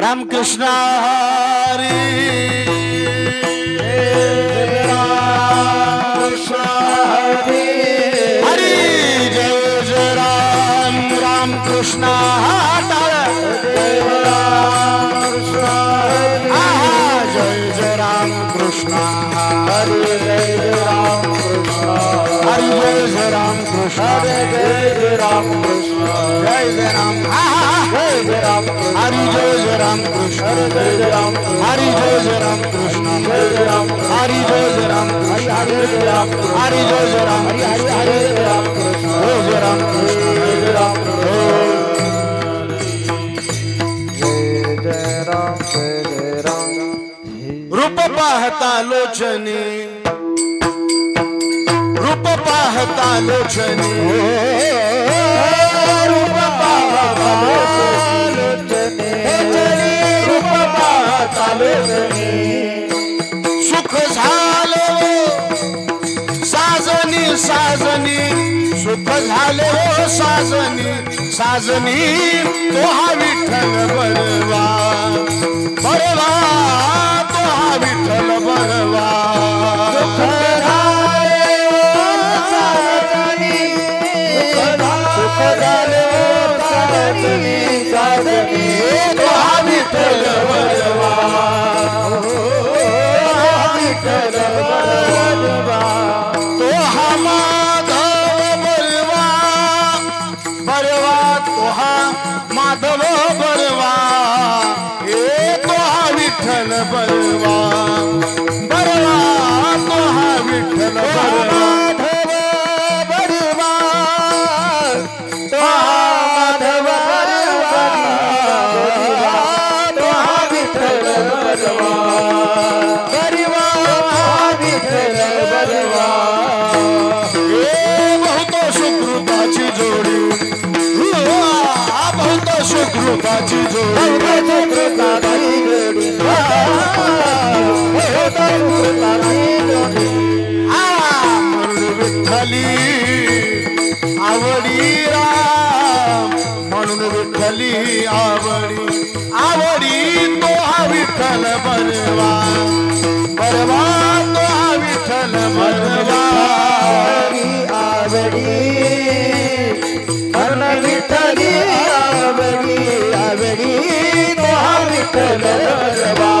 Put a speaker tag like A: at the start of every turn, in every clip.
A: रामकृष्ण हरी
B: रामकृष्ण हरी
A: हरी जय जय राम रामकृष्ण जय जय रामकृष्ण
B: हरे जय रामकृष्ण
A: हरि जय जय रामकृष्ण
B: हरे जय रामकृष्ण
A: जय जय राम
B: जय राम
A: हरि जय जय रामकृष्ण
B: हरे जय राम
A: हरि जय जय रामकृष्ण
B: जय राम
A: हरि जय जय राम
B: हरि हरे जय राम
A: हरि जय जय राम
B: हरि हरे हरे जय रामकृष्ण
A: जय जय रामकृष्ण
B: जय राम जय राम जय राम
A: रूप पाहता लोचनी रूप पाहता लोचनी
B: रूप पाहता लोचनी रूप पाहता लोचनी
A: सुख झाले साजनी साजनी सुख झाले साजनी साजनी तो हा विठ्ठल बरवा बरवा तो हा विठ्ठल बरवा
B: सुख झाले साजनी सुख झाले साजनी साजनी
A: तो हा विठ्ठल बरवा
B: विठ्ठल बरवा
A: तो हा माधव बरवा बरवा तो हा माधव बरवा ए तो हा विठ्ठल बरवा बरवा तो हा विठ्ठल बरवा
B: माधव बरवा तो माधव बरवा तो विठ्ठल बरवा बरवा विठ्ठल बरवा
A: ए बहुत सुकृताची जोडी बहुत सुकृताची जोडी म्हणून विठ्ठली आवडी राम म्हणून विठ्ठली आवडी आवडी तो हा विठ्ठल बरवा बरवा तो हा विठ्ठल बरवा
B: आवडी विठ्ठली आवडी आवडी तो विठ्ठल बरवा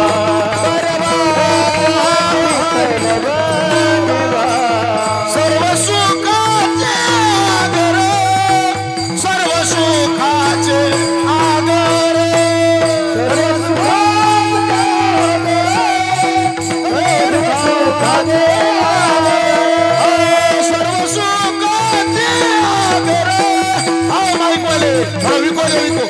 A: सर्व सुखाचे आगर सर्व सुखाचे आगर सर्व सुखाचे आगर हा माईक वाले विको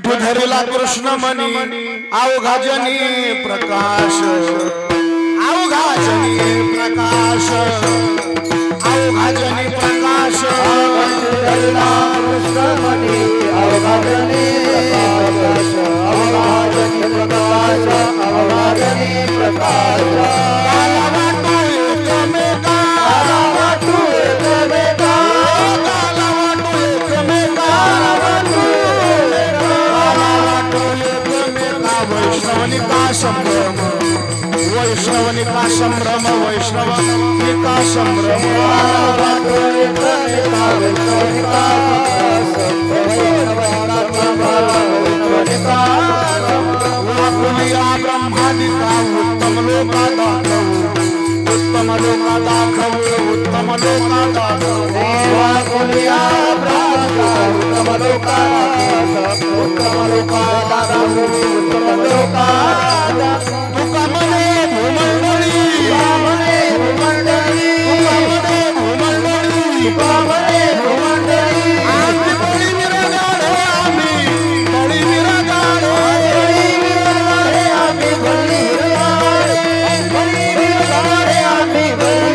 A: कंठ धरला कृष्ण मनी अवघाजनी प्रकाश अवघाजनी प्रकाश अवघाजनी प्रकाश
B: धरला कृष्ण मनी अवघाजनी प्रकाश अवघाजनी प्रकाश अवघाजनी प्रकाश
A: काला वाटू एकमेका
B: काला वाटू एकमेका
A: काला वाटू एकमेका वैष्णवनिका संभ्रम वैष्णवनिका संभ्रम वैष्णवनिका संभ्रम वाकुलिया ब्रह्मादिका उत्तम लोका दाखव उत्तम लोका दाखव उत्तम लोका दाखव
B: वाकुलिया ब्रह्मादिका उत्तम लोका उत्तम लोका दाखव उत्तम लोका
A: तुका मने भूमंडळी
B: मने भूमंडळी
A: मने भूमंडळी
B: मने भूमंडळी
A: आम्ही बळी विरगाडे आम्ही बळी विरगाडे
B: आम्ही बळी विरगाडे आम्ही बळी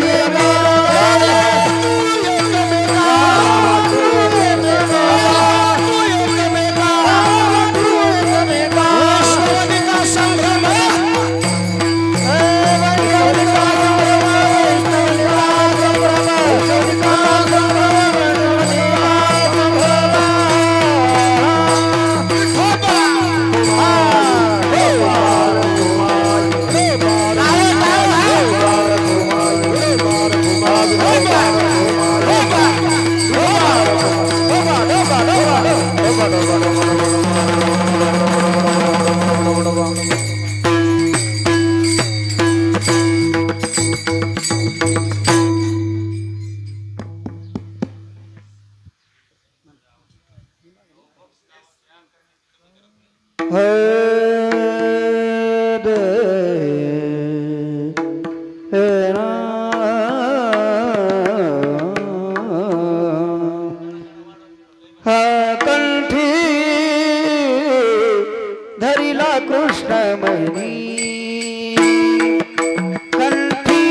B: कंठी धरिला कृष्ण मनी कंठी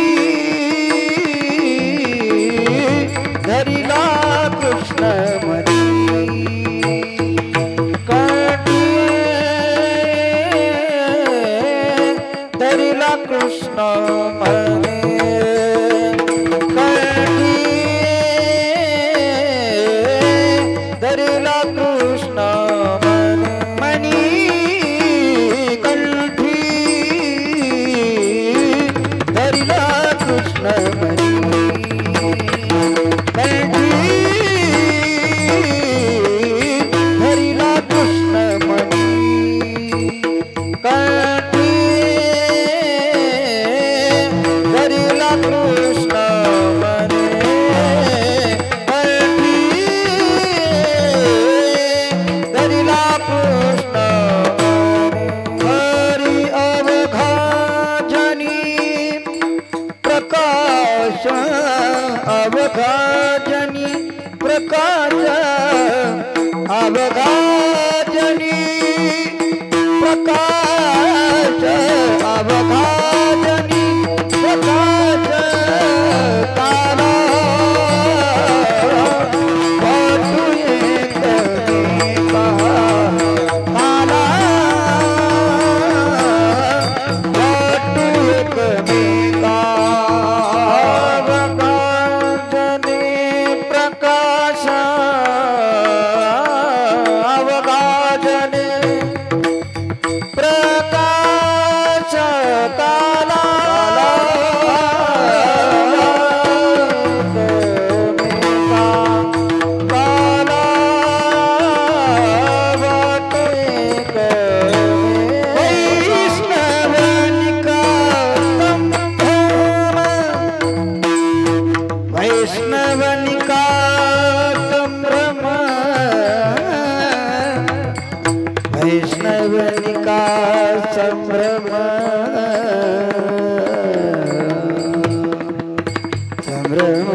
B: धरिला कृष्ण मनी कंठी धरिला कृष्ण मनी धरिला कृष्ण मनी कंठी धरिला कृष्ण मनी कंठी धरिला कृष्ण मनी कंठी धरिला कृष्ण अवघाजनी प्रकाश अवघाजनी प्रकाश अवघाजनी प्रकाश काला वाटू एकमेका काला वाटू एकमेका प्रकाश अवघाजने प्रकाश काला काला वैष्णवनिका संभ्रम वैष्णवनिका संभ्रम संभ्रम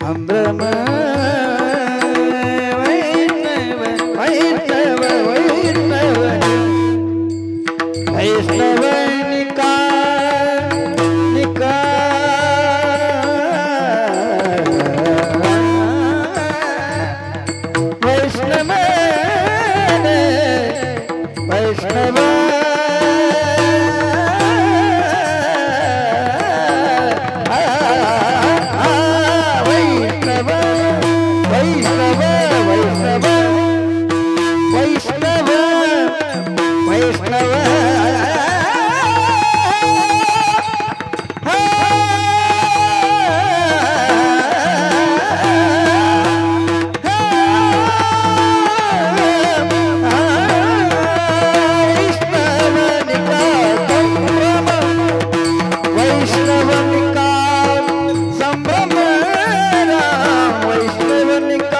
B: संभ्रम वैष्णव वैष्णव वैष्णवनिका ब्रह्म वैष्णवनिका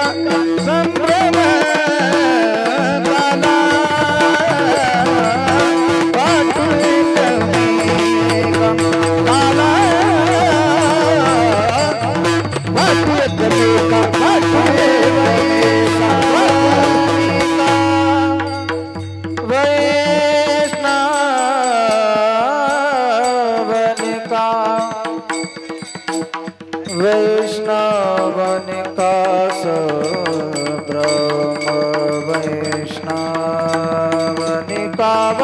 B: वैष्णवनिका वैष्णवनिका ब्रह्म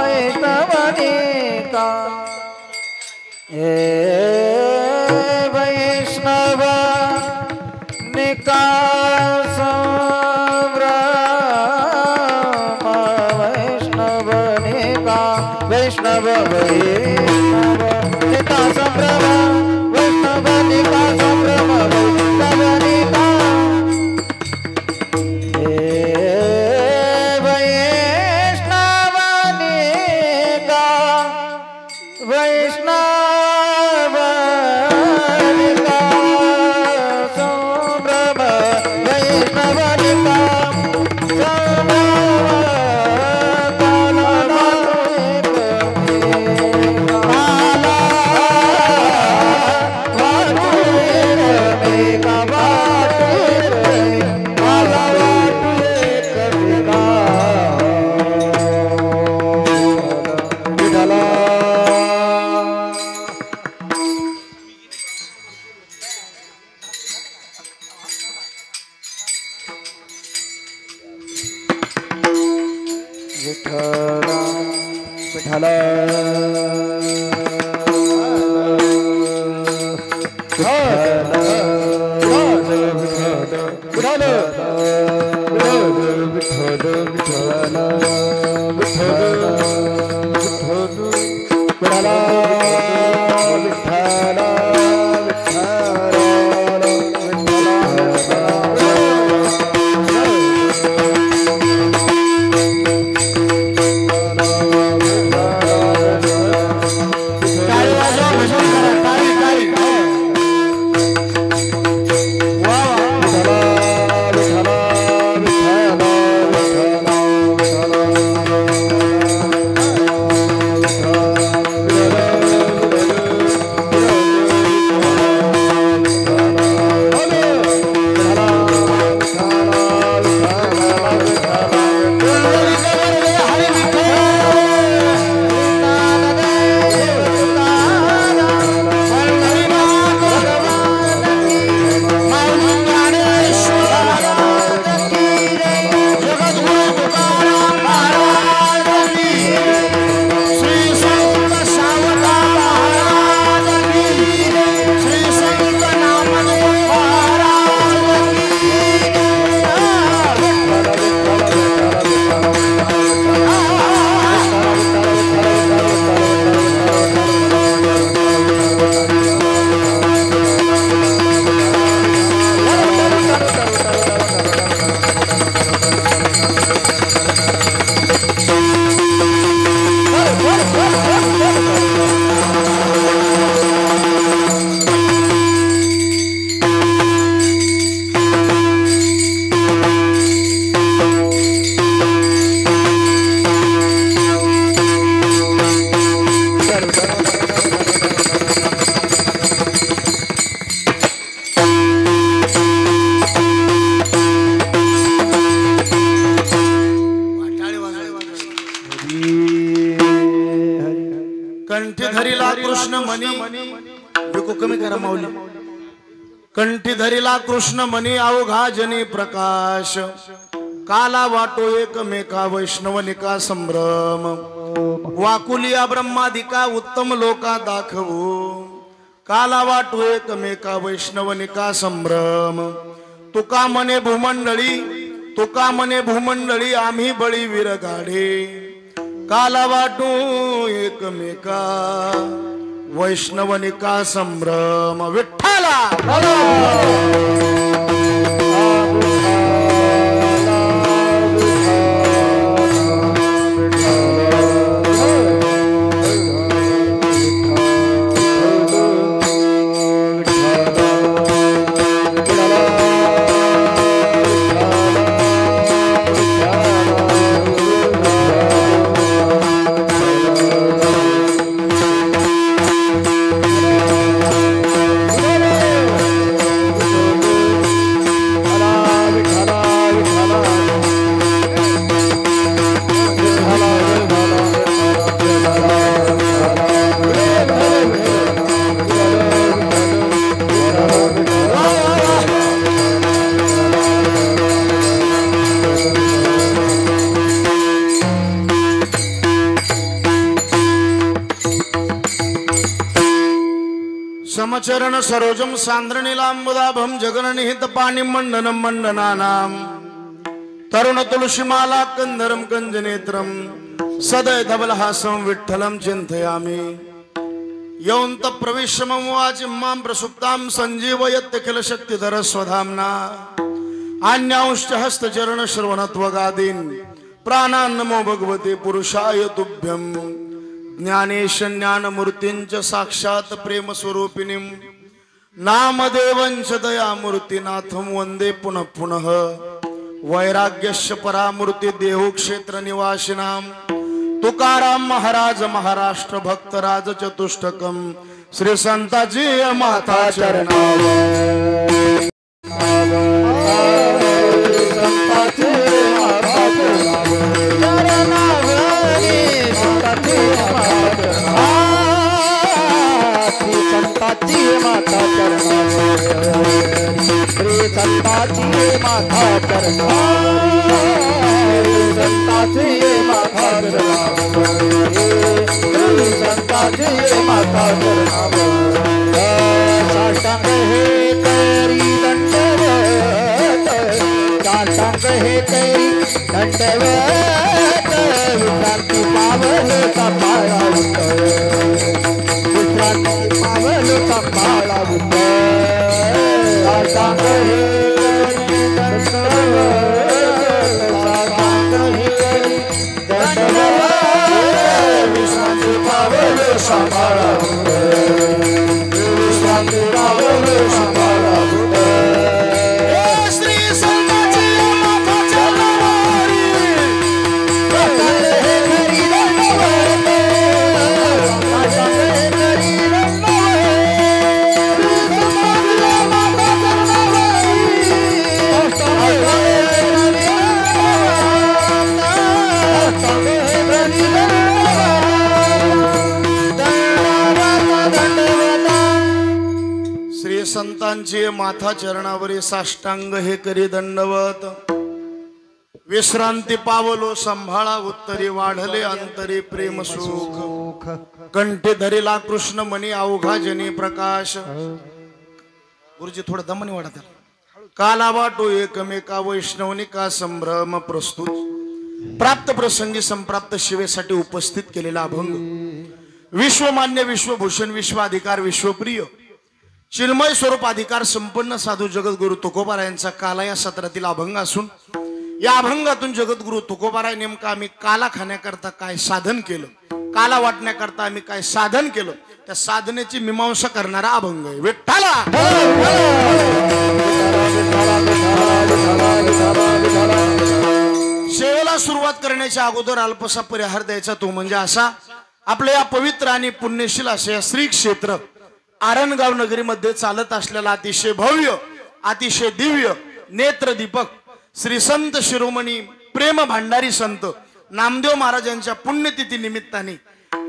B: वैष्णवनिका वैष्णव वैष्णवनिका संभ्रम वैष्णवनिका संभ्रम वैष्णवनिका वैष्णवनिका वैष्णवनिका संभ्रम वैष्णवनिका
A: कंठी धरिला कृष्ण मनी बिको कमी करा माऊली कंठी धरिला कृष्ण मनी अवघा जनी प्रकाश काला वाटो एकमेका वैष्णवनिका संभ्रम वाकुलिया ब्रह्मादिका उत्तम लोका दाखवू काला वाटो एकमेका वैष्णवनिका संभ्रम तुका मने भूमंडळी आम्ही बळी विरगाडे काला वाटो एकमेका वैष्णवनिका संभ्रम विठ्ठला समचरण सरोजम सांद्रणीलांबुदाभम जगननिहित पाणी मंडनम मंडनानाम तरुण तुलसीमाला कंदरम कंजनेत्रम सदय धवलहासं विठ्ठलं चिंतयामि यौन्त प्रविश्यमं वाचिमां प्रसुप्तां संजीवयत्यखिल शक्तिधर स्वधाम्ना अन्यांश्च हस्तचरण श्रवणत्वगादीन् प्राणान् नमो भगवते पुरुषाय तुभ्यं ज्ञानेश ज्ञानमूर्तिंच साक्षात प्रेम स्वरूपिणीं नामदेवंच दयामूर्तिनाथं वंदे पुनः पुनः वैराग्यस्य परामूर्ति देहक्षेत्र निवासिनां तुकाराम महाराज महाराष्ट्र भक्तराज चतुष्टकम श्री संताजी माता चरणावर
B: संताची माता चरणावर संताची माता चरणावर संताची माता चरणावर साष्टांग हे करी दंडवत साष्टांग हे करी दंडवत विश्रांती पावन सांभाळा विश्रांती पावन सांभाळा साष्टांग हे
A: संतांचे माथा चरणावरी साष्टांग हे करी दंडवत विश्रांती पावलो संभाळा उत्तरी वाढले अंतरी प्रेम सुख कंठी धरिला कृष्ण मणी अवघा जनी प्रकाश गुरुजी थोडं दमनी वाढत काला वाटो एकमेका वैष्णवनिका संभ्रम प्रस्तुत प्राप्त प्रसंगी संप्राप्त शिवेसाठी उपस्थित केलेला अभंग विश्वमान्य विश्वभूषण विश्वाधिकार विश्वप्रिय चिन्मय स्वरूप अधिकार संपन्न साधू जगद्गुरु तुकोबाराय यांचा काला या सत्रातील अभंग असून या अभंगातून जगद्गुरु तुकोबाराय नेमका आम्ही काला खाण्याकरता काय साधन केलं काला वाटण्याकरता आम्ही काय साधन केलं त्या साधनेची मीमांसा करणारा अभंग आहे विठ्ठला सेवेला सुरुवात करण्याच्या अगोदर अल्पसा परिहार द्यायचा तो म्हणजे असा आपल्या या पवित्र आणि पुण्यशील अशा श्री क्षेत्र आरणगाव नगरीमध्ये चालत असलेला अतिशय भव्य अतिशय दिव्य नेत्र दीपक श्री संत शिरोमणी प्रेम भांडारी संत नामदेव महाराजांच्या पुण्यतिथी निमित्ताने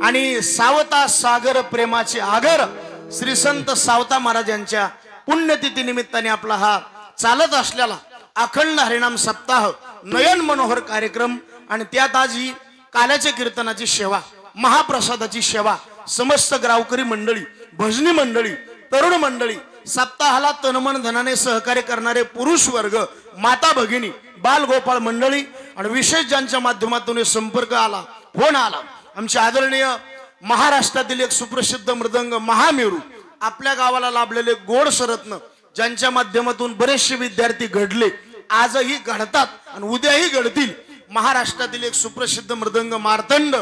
A: आणि सावता सागर प्रेमाचे आगर श्री संत सावता महाराजांच्या पुण्यतिथी निमित्ताने आपला हा चालत असलेला अखंड हरिनाम सप्ताह नयन मनोहर कार्यक्रम आणि त्यात आज ही काल्याच्या कीर्तनाची सेवा, महाप्रसादाची सेवा, समस्त गावकरी मंडळी, भजनी मंडळी, तरुण मंडळी, सप्ताहाला तनमन धनाने सहकार्य करणारे पुरुष वर्ग, माता भगिनी, बाल गोपाळ मंडळी आणि विशेष ज्यांच्या माध्यमातून संपर्क आला, फोन आला, आमचे आदरणीय महाराष्ट्रातील एक सुप्रसिद्ध मृदंग महामेरू, आपल्या गावाला लाभलेले गोड सरत्न, ज्यांच्या माध्यमातून बरेचसे विद्यार्थी घडले, आजही घडतात आणि उद्याही घडतील, महाराष्ट्रातील एक सुप्रसिद्ध मृदंग मार्तंड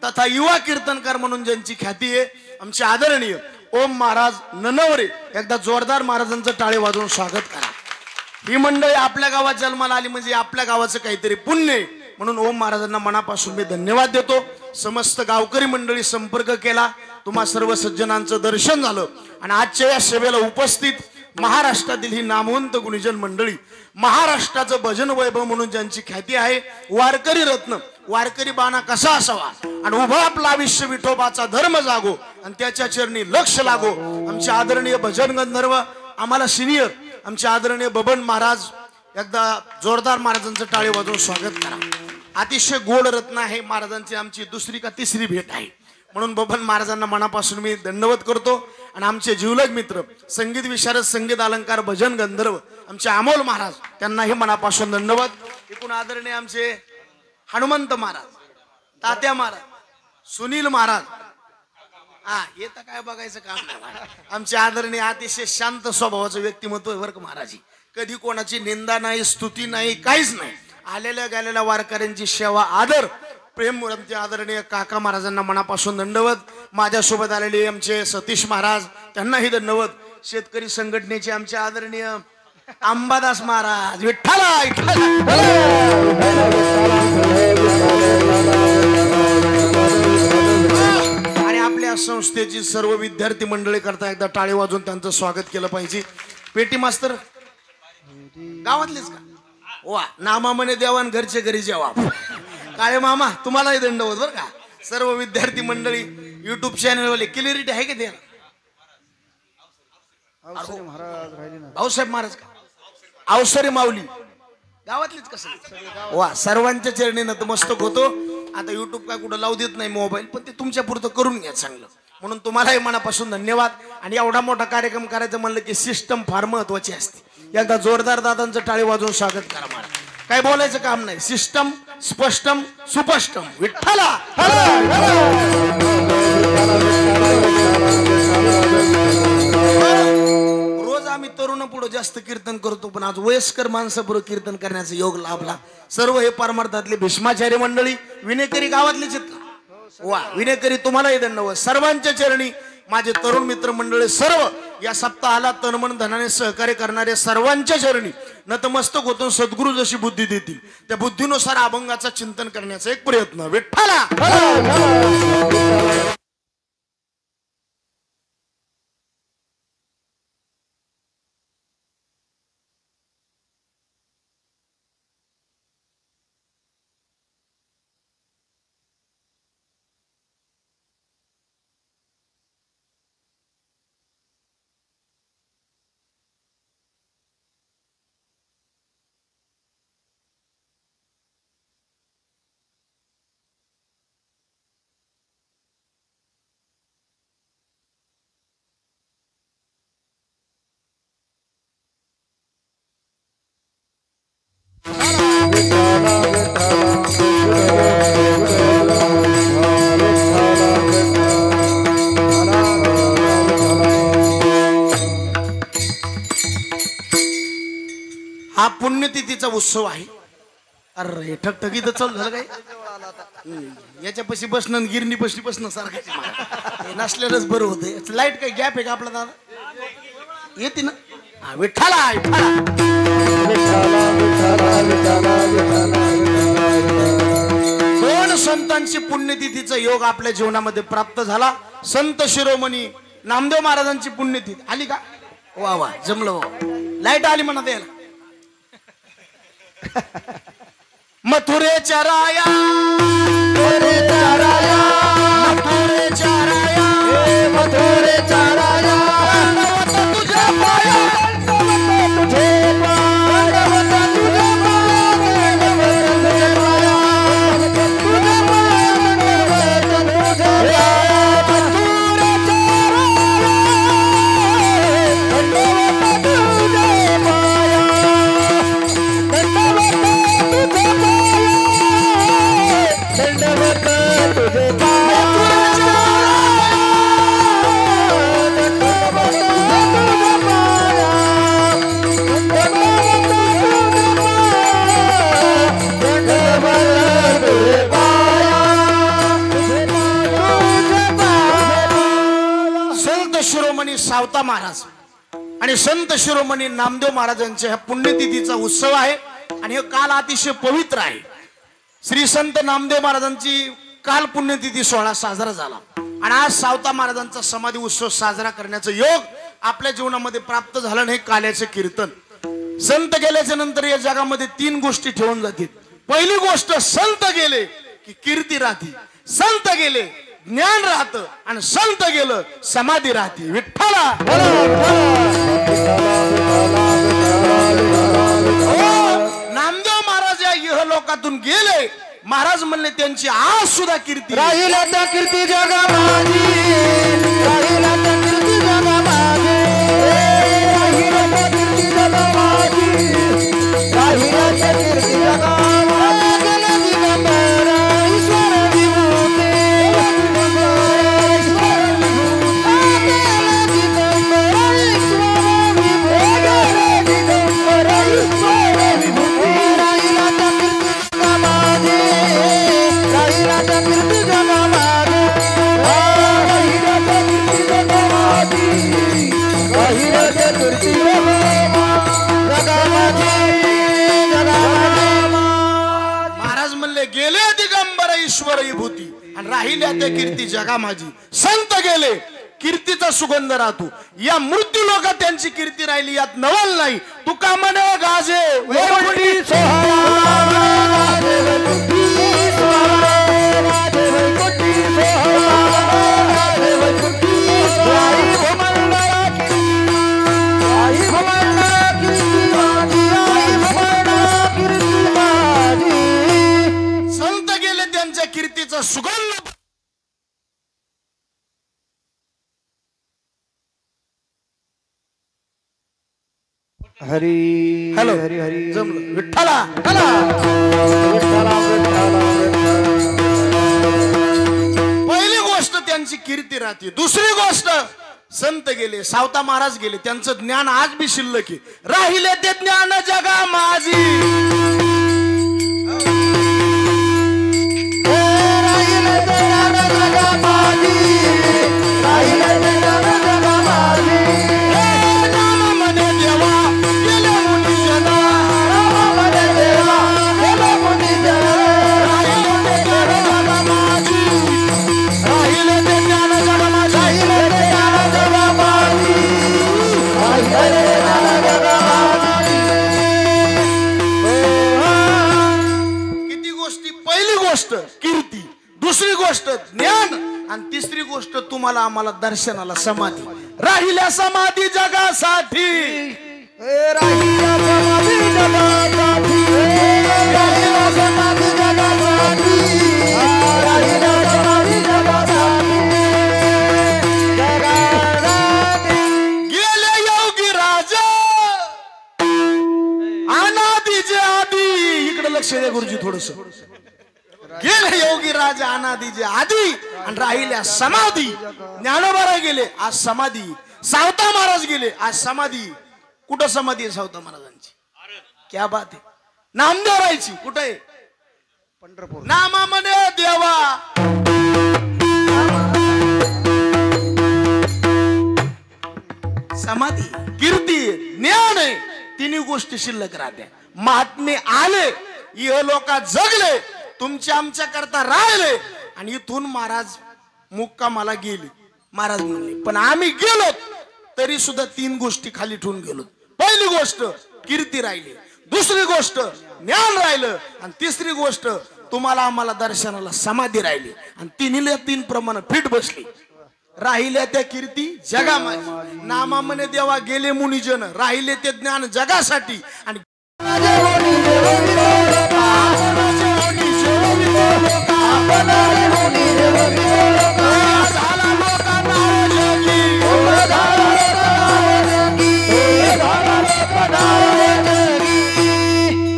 A: तथा युवा कीर्तनकार म्हणून ज्यांची ख्याती आहे, आमचे आदरणीय ओम महाराज ननवरे, एकदा जोरदार महाराजांचं टाळे वाजवून स्वागत करा. ही मंडळी आपल्या गावात जन्माला आली म्हणजे आपल्या गावाचं काहीतरी पुण्य आहे, म्हणून ओम महाराजांना मनापासून मी धन्यवाद देतो. समस्त गावकरी मंडळी संपर्क केला, तुम्हा सर्व सज्जनांचं दर्शन झालं आणि आजच्या या सभेला उपस्थित महाराष्ट्रातील ही नामवंत गुणीजन मंडळी, महाराष्ट्राचं भजन वैभव म्हणून ज्यांची ख्याती आहे, वारकरी रत्न, वारकरी बाणा कसा असावा आणि उभा आपला आयुष्य विठोबाचा धर्म जागो आणि त्याच्या चरणी लक्ष लागो. आमचे आदरणीय भजन गंधर्व, आम्हाला सिनियर आमचे आदरणीय बबन महाराज, एकदा जोरदार महाराजांचं टाळे वाजवून स्वागत करा. अतिशय गोड रत्न आहे, महाराजांची आमची दुसरी का तिसरी भेट आहे, म्हणून बबन महाराजांना मनापासून मी दंडवत करतो. आणि आमचे जीवलग मित्र, संगीत विशारद, संगीत अलंकार, भजन गंधर्व आमचे अमोल महाराज, त्यांनाही मनापासून दंडवत. एकूण आदरणीय आमचे हनुमंत महाराज, तात्या महाराज, सुनील महाराज, येतं काय बघायचं काम नाही. आमचे आदरणीय अतिशय शांत स्वभावाचं व्यक्तिमत्व आहे वर्ग महाराजी, कधी कोणाची निंदा नाही, स्तुती नाही, काहीच नाही. आलेल्या गेलेल्या वारकऱ्यांची सेवा, आदर, प्रेम. आमचे आदरणीय काका महाराजांना मनापासून दंडवत. माझ्यासोबत आलेले आमचे सतीश महाराज, त्यांनाही दंडवत. शेतकरी संघटनेचे आमचे आदरणीय अंबादास महाराज, विठ्ठला आणि आपल्या संस्थेची सर्व विद्यार्थी मंडळी करता एकदा टाळे वाजून त्यांचं स्वागत केलं पाहिजे. पेटी मास्तर गावातलेच का? वा, नामा म्हणे देवान घरचे घरी जेवा. काळे मामा तुम्हालाही दंडवत बरं का. सर्व विद्यार्थी मंडळी, युट्यूब चॅनल वाले, क्लिअरिटी आहे का त्याला? भाऊसाहेब महाराज का? अवसरे माऊली गावातलीच कसं? वा, सर्वांच्या चरणी नतमस्तक होतो. आता युट्यूब काय कुठं लावू देत नाही मोबाईल, पण ते तुमच्या पुरतं करून घ्या चांगलं, म्हणून तुम्हालाही मनापासून धन्यवाद. आणि एवढा मोठा कार्यक्रम करायचं म्हणलं की सिस्टम फार महत्वाची असते. एकदा जोरदार दादांचं टाळे वाजवून स्वागत करा. मला काय बोलायचं काम नाही, सिस्टम स्पष्टम सुपष्टम. विठ्ठला रोज आम्ही तरुण पुढे जास्त कीर्तन करतो, पण आज वयस्कर माणसं पुढे कीर्तन करण्याचा योग लाभला. सर्व हे परमार्थातले भीष्माचार्य मंडळी, विनेकरी गावातलेच आहेत का? वा, विनेकरी तुम्हालाही दंडवत. सर्वांच्या चरणी माझे तरुण मित्र मंडळी, सर्व या सप्ताहाला तनमन धनाने सहकार्य करणारे सर्वांच्या चरणी नतमस्तक होतो. सद्गुरू जशी बुद्धी देतील त्या बुद्धीनुसार अभंगाचा चिंतन करण्याचा एक प्रयत्न. विठ्ठला हा पुण्यतिथीचा उत्सव आहे. अरे ठकठकी तर चालू झालं काय? याच्यापाशी बसणं, गिरणी पशी बसणं सारखं नसलेलंच बरं होतं. लाईट काय गॅप आहे का आपला दादा? येते ना. विठ्ठला दोन संतांची पुण्यतिथीचा योग आपल्या जीवनामध्ये प्राप्त झाला. संत शिरोमणी नामदेव महाराजांची पुण्यतिथी आली का? वा वा, जमलं. लाईट आली म्हणा द्यायला. मथुरेच्या राया, मथुरेच्या राया, मथुरेच्या राया, मथुरेच्या राया, तुझ्या पाया, तुझे पाय, तुझ्या पाय, सावता महाराज आणि संत शिरोमणी नामदेव महाराजांच्या ह्या पुण्यतिथीचा उत्सव आहे आणि हे काल अतिशय पवित्र आहे. श्री संत नामदेव महाराजांची काल पुण्यतिथी सोहळा साजरा झाला आणि आज सावता महाराजांचा समाधी उत्सव साजरा करण्याचा योग आपल्या जीवनामध्ये प्राप्त झाला नाही. काल्याचे कीर्तन संत गेल्याच्या नंतर या जगामध्ये 3 गोष्टी ठेवून जातील. पहिली गोष्ट, संत गेले की कीर्ती राहते, संत गेले ज्ञान राहतं आणि संत गेलं समाधी राहते. विठ्ठला नामदेव महाराज या इहलोकातून गेले. महाराज म्हणले त्यांची आज सुद्धा कीर्ती
B: राहील त्या कीर्ती जगा माझी, राहील त्या कीर्ती जगा माझी, राहील त्या कीर्ती जगा माझी, राहील त्या कीर्ती जगा
A: विभूती आणि राहिल्या त्या कीर्ती जगा माझी. संत गेले कीर्तीचा सुगंध राहतो. या मृत्यू लोकात त्यांची कीर्ती राहिली यात नवल नाही. तुका म्हणे गाजे वैकुंठी संत गेले त्यांच्या कीर्तीचा सुगंध.
B: हरी
A: हॅलो
B: हरी हरी
A: जमलं. विठ्ठला पहिली गोष्ट त्यांची कीर्ती राहते. दुसरी गोष्ट संत गेले, सावता महाराज गेले, त्यांचं ज्ञान आज बी शिल्लक आहे. राहिले ते ज्ञान जगा माझी. कीर्ती, दुसरी गोष्ट ज्ञान आणि तिसरी गोष्ट तुम्हाला आम्हाला दर्शनाला समाधी. राहिल्या समाधी जगासाठी,
B: राहिल्या समाधी जगासाठी, राहिल्या समाधी जगासाठी, राहिल्या समाधी जगासाठी, जगासाठी
A: गेले योगी राजा अनादीचे आधी. इकडे लक्ष द्या गुरुजी थोडस. गेले योगी राजा अनादीचे आधी आणि राहिल्या समाधी. ज्ञानोबा गेले आज समाधी. सावता महाराज गेले आज समाधी. कुठं समाधी आहे सावता महाराजांची? क्या बात आहे. नामदेव राहायची कुठं आहे?
B: पंढरपूर.
A: नामा म्हणे देवा. समाधी, कीर्ती, ज्ञान आहे. तिन्ही गोष्टी शिल्लक राहत्या. महात्मे आले, इह लोकात जगले, तुमच्या आमच्या करता राहिले आणि इथून महाराज मुक्कामाला गेले. महाराज म्हणले पण आम्ही गेलो तरी सुद्धा 3 गोष्टी खाली ठेवून गेलो. पहिली गोष्ट कीर्ती राहिली, दुसरी गोष्ट ज्ञान राहिलं आणि तिसरी गोष्ट तुम्हाला आम्हाला दर्शनाला समाधी राहिली. आणि तिन्हीला 3 प्रमाण फिट बसली. राहिल्या त्या कीर्ती जगा माझी. नामा म्हणे देवा गेले मुनिजन. राहिले ते ज्ञान जगासाठी आणि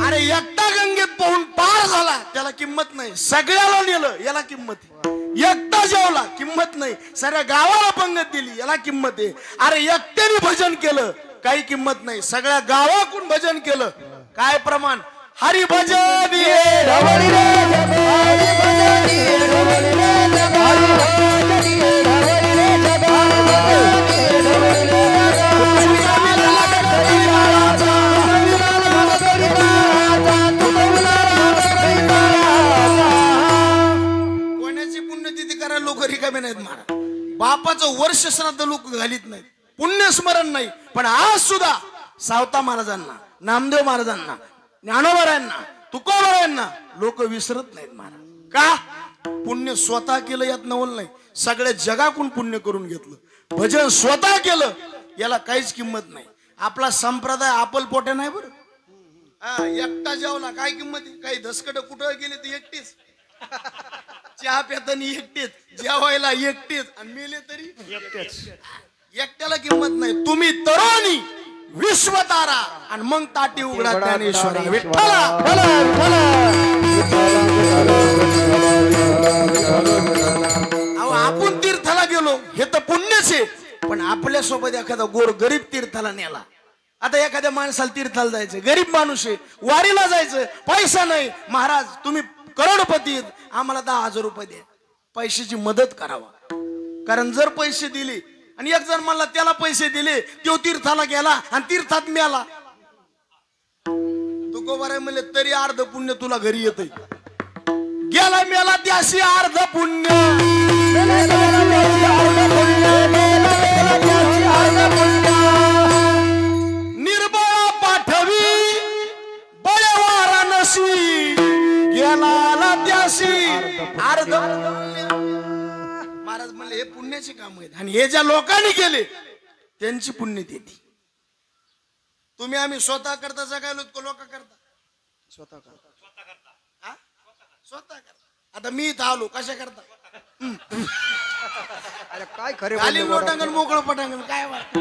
A: अरे एकटा गंगेत पाहून पार झाला त्याला किंमत नाही. सगळ्याला नेलं याला किंमत आहे. एकटा जेवला किंमत नाही. साऱ्या गावाला पंगत दिली याला किंमत आहे. अरे एकट्याने भजन केलं काही किंमत नाही. सगळ्या गावाकडून भजन केलं काय प्रमाण? हरी भजन लोक रिकामे नाहीत महाराज. बापाचं वर्ष श्राद्ध लोक घालीत नाहीत, पुण्यस्मरण नाही. पण आज सुद्धा सावता महाराजांना, नामदेव महाराजांना, ज्ञानोबरायांना, तुकोबरायांना लोक विसरत नाहीत महाराज. का? पुण्य स्वतः केलं यात नवल नाही, सगळ्या जगाकडून पुण्य करून घेतलं. भजन स्वतः केलं याला काहीच किंमत नाही. आपला संप्रदाय आपलपोटे नाही बरं. एकटा जेवला काय किंमत आहे? काही धसकट कुठं गेले तर एकटीच, चहा पिताना एकटीच, जेवायला एकटीच, आणि मेले तरी एकटेच. एकट्याला किंमत नाही. तुम्ही तरुणी विश्वतारा आणि मग ताटी उघडा ज्ञानेश्वरा. विठ्ठला अहो, आपण तीर्थाला गेलो हे तर पुण्यच आहे, पण आपल्या सोबत एखादा गोर गरीब तीर्थाला नेला. आता एखाद्या माणसाला तीर्थाला जायचं, गरीब माणूस आहे, वारीला जायचं, पैसा नाही. महाराज तुम्ही करोडपती आहेत, आम्हाला 10,000 रुपये द्या. पैशाची मदत करावा. कारण जर पैसे दिले आणि एक जण मला त्याला पैसे दिले, तो तीर्थाला गेला आणि तीर्थात मेला, तुकोबाराय म्हणले तरी अर्ध पुण्य तुला घरी येतंय. गेला मेला त्याशी अर्ध पुण्य. निर्बळा पाठवी बळे वाराणसी, गेला त्याशी अर्ध. महाराज म्हणले हे पुण्याचे काम आहेत, आणि हे ज्या लोकांनी केले त्यांची पुण्यतिथी. तुम्ही आम्ही स्वतः करता जगायलो, लोक करता स्वतः करता. स्वतः करता. आता मी इथं आलो कशा करता?
B: अरे काय खरे
A: खाली लोटांगण मोकळं पटांगण काय वाटत?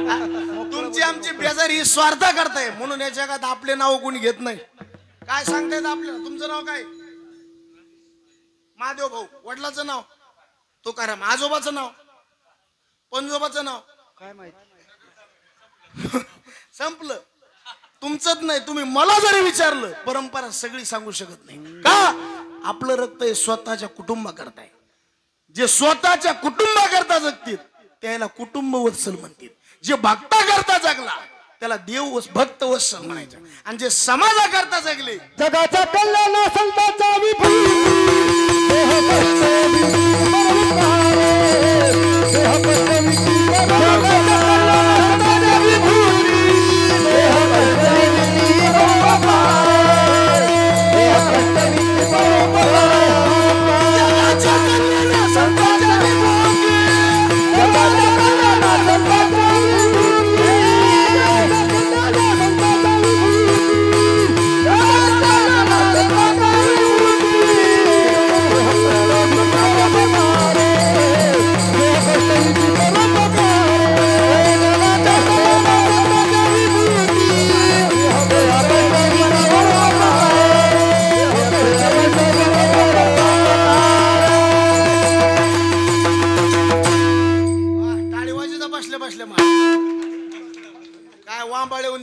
A: तुमची आमची बेजारी ही स्वार्थ करताय, म्हणून या जगात आपले नाव कोणी घेत नाही. काय सांगतायत आपल्याला? तुमचं नाव काय? महादेव भाऊ. वडिलाचं नाव तुकाराम. आजोबाचं नाव? पंजोबाचं नाव
B: काय माहिती.
A: संपलं. तुमचंच नाही. तुम्ही मला जरी विचारलं परंपरा सगळी सांगू शकत नाही. का? आपलं रक्त हे स्वतःच्या कुटुंबाकरता. जे स्वतःच्या कुटुंबाकरता जगतील त्याला कुटुंब वत्सल म्हणतील. जे भक्ता करता जगला त्याला देव भक्त वत्सल म्हणायचं. आणि जे समाजाकरता जगले
B: जगाचा कल्याण संतांचा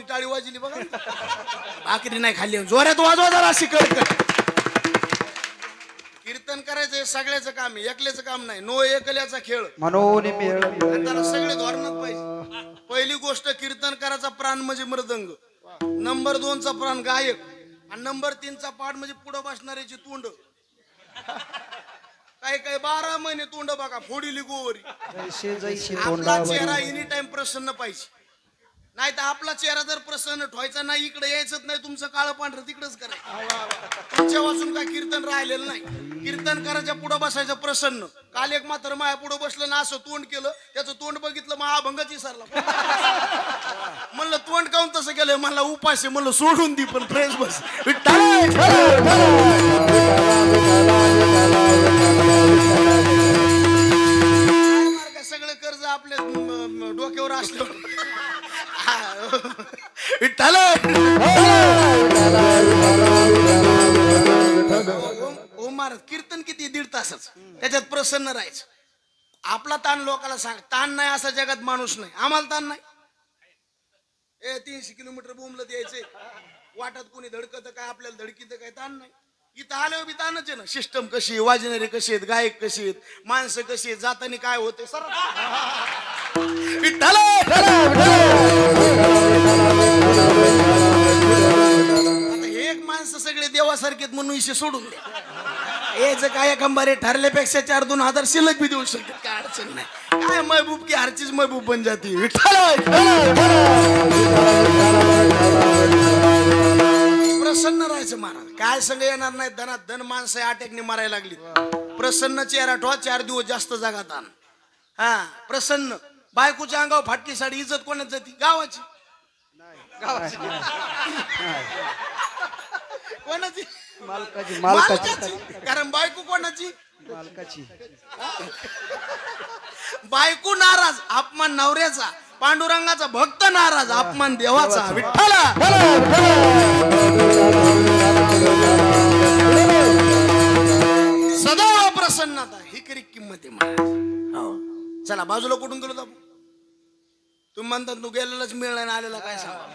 A: टाळी वाजली बघा. भाकरी नाही खाल्ली, जोरात वाजवा जरा अशी कळकळ. कीर्तन करायचं सगळ्याचं काम आहे, एकल्याचं काम नाही. नो एकल्याचा खेळ
B: म्हणून
A: त्याला सगळे धोरणच पाहिजे. पहिली गोष्ट कीर्तन करायचा प्राण म्हणजे मृदंग, नंबर 2 चा प्राण गायक, आणि नंबर 3 चा पाठ म्हणजे पुढे बसणाऱ्याची तोंड. काय काय 12 महिने तोंड बघा फोडीली गोवरी. आपला चेहरा एनी टाइम प्रसन्न पाहिजे. नाही तर आपला चेहरा जर प्रसन्न ठेवायचा नाही, इकडे यायचंच नाही, तुमचं काळं पांढरं तिकडेच करायचं. तुमच्या वाचून काय कीर्तन राहिलेलं नाही. कीर्तन करायच्या पुढं बसायचं प्रसन्न. काल एक मात्र माया पुढं बसलं ना, असं तोंड केलं, त्याचं तोंड बघितलं महाभंगच विसरला. म्हणलं तोंड काऊन तसं केलं? मला उपास आहे. म्हणलं सोडून दी, पण फ्रेश बस. सगळं कर्ज आपल्या डोक्यावर असल्यावर महाराज कीर्तन किती? 1.5 तासच. त्याच्यात प्रसन्न राहायचं. आपला ताण लोकांना सांग. ताण नाही असा जगात माणूस नाही. आम्हाला ताण नाही. 300 किलोमीटर बोंबलत यायचे, वाटात कोणी धडकत काय, आपल्याला धडकीत काय, ताण नाही. इथं आल्यावर बी ताणच आहे ना. सिस्टम कशी, वाजणारे कसे आहेत, गायक कसे आहेत, माणसं कशी आहेत, जातानी काय होते सर. आता हे एक माणसं सगळे देवासारखे म्हणून विषय सोडून द्या. याच काय कंबारे ठरल्यापेक्षा 4-2 हजार शिल्लक बी देऊ शकतात, काय अडचण नाही. काय महबूब की हरचीज महबूब बन जाती. विठ्ठल प्रसन्न राहायचं महाराज. काय संग येणार नाही, धनात धन माणसं अटॅकने मारायला लागली. प्रसन्न चेहरा ठेवा, 4 दिवस जास्त जगात आण. हा प्रसन्न. बायकोच्या अंगावर फाटकी साडी, इज्जत कोणाच जाती? गावाची. कोणाची? मालकाची. कारण बायको कोणाची?
B: मालकाची.
A: बायको नाराज, अपमान नवऱ्याचा. पांडुरंगाचा भक्त नाराज, अपमान देवाचा. विठ्ठला सदैव प्रसन्नता ही खरी किंमत आहे महाराज. हो चला बाजूला कुठून गेलो दाबू. तुम्ही म्हणतात तू गेलेलाच मिळणार नाही, आलेला काय सांगा.